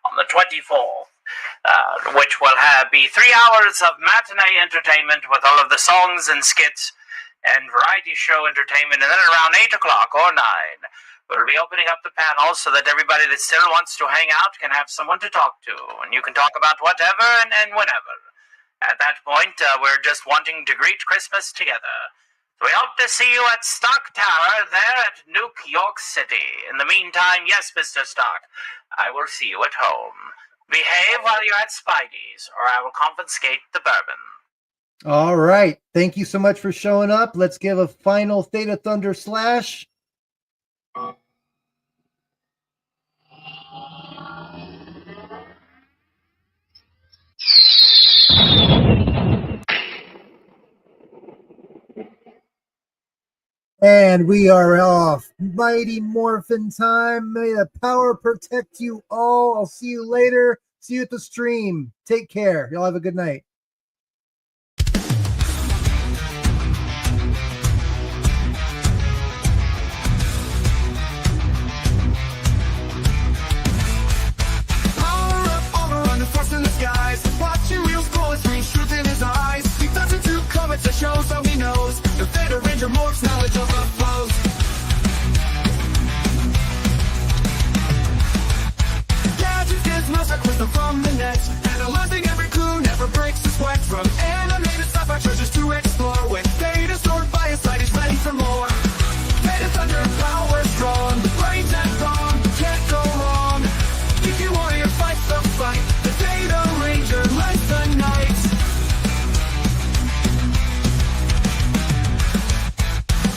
on the 24th, which will be 3 hours of matinee entertainment with all of the songs and skits and variety show entertainment, and then around 8 o'clock or 9, we'll be opening up the panel so that everybody that still wants to hang out can have someone to talk to, and you can talk about whatever and whenever. At that point, we're just wanting to greet Christmas together. So we hope to see you at Stark Tower there at New York City. In the meantime, yes, Mr. Stark, I will see you at home. Behave while you're at Spidey's, or I will confiscate the bourbon. All right. Thank you so much for showing up. Let's give a final Theta Thunder slash. And we are off. Mighty Morphin time. May the power protect you all. I'll see you later. See you at the stream. Take care. Y'all have a good night. Power up, all around the force in the skies. Watching wheels grow with strange truth in his eyes. He doesn't do comments that shows how he knows. The Theta Ranger morphs, knowledge overflows. Gadgets, gizmos, a crystal from the net. Analyzing every clue, never breaks a sweat. From animated sci-fi treasures to explore. With Thetazord by his side, he's ready for more. Theta Thunder, power strong. The brains at dawn, can't go wrong. If you warrior fights the fight, the Theta Ranger lights the night.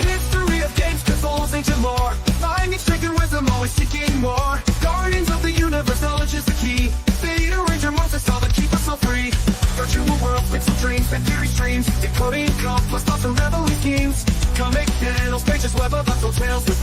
History of games, consoles, ancient lore. Finding strength and wisdom, always seeking more. Guardians of the universe, knowledge is the key. Theta Ranger monsters, all that keep us so free. Virtual worlds, pixel dreams, and theory streams. Decoding complex thoughts and reveling schemes. Comic panels, pages, web of untold tales with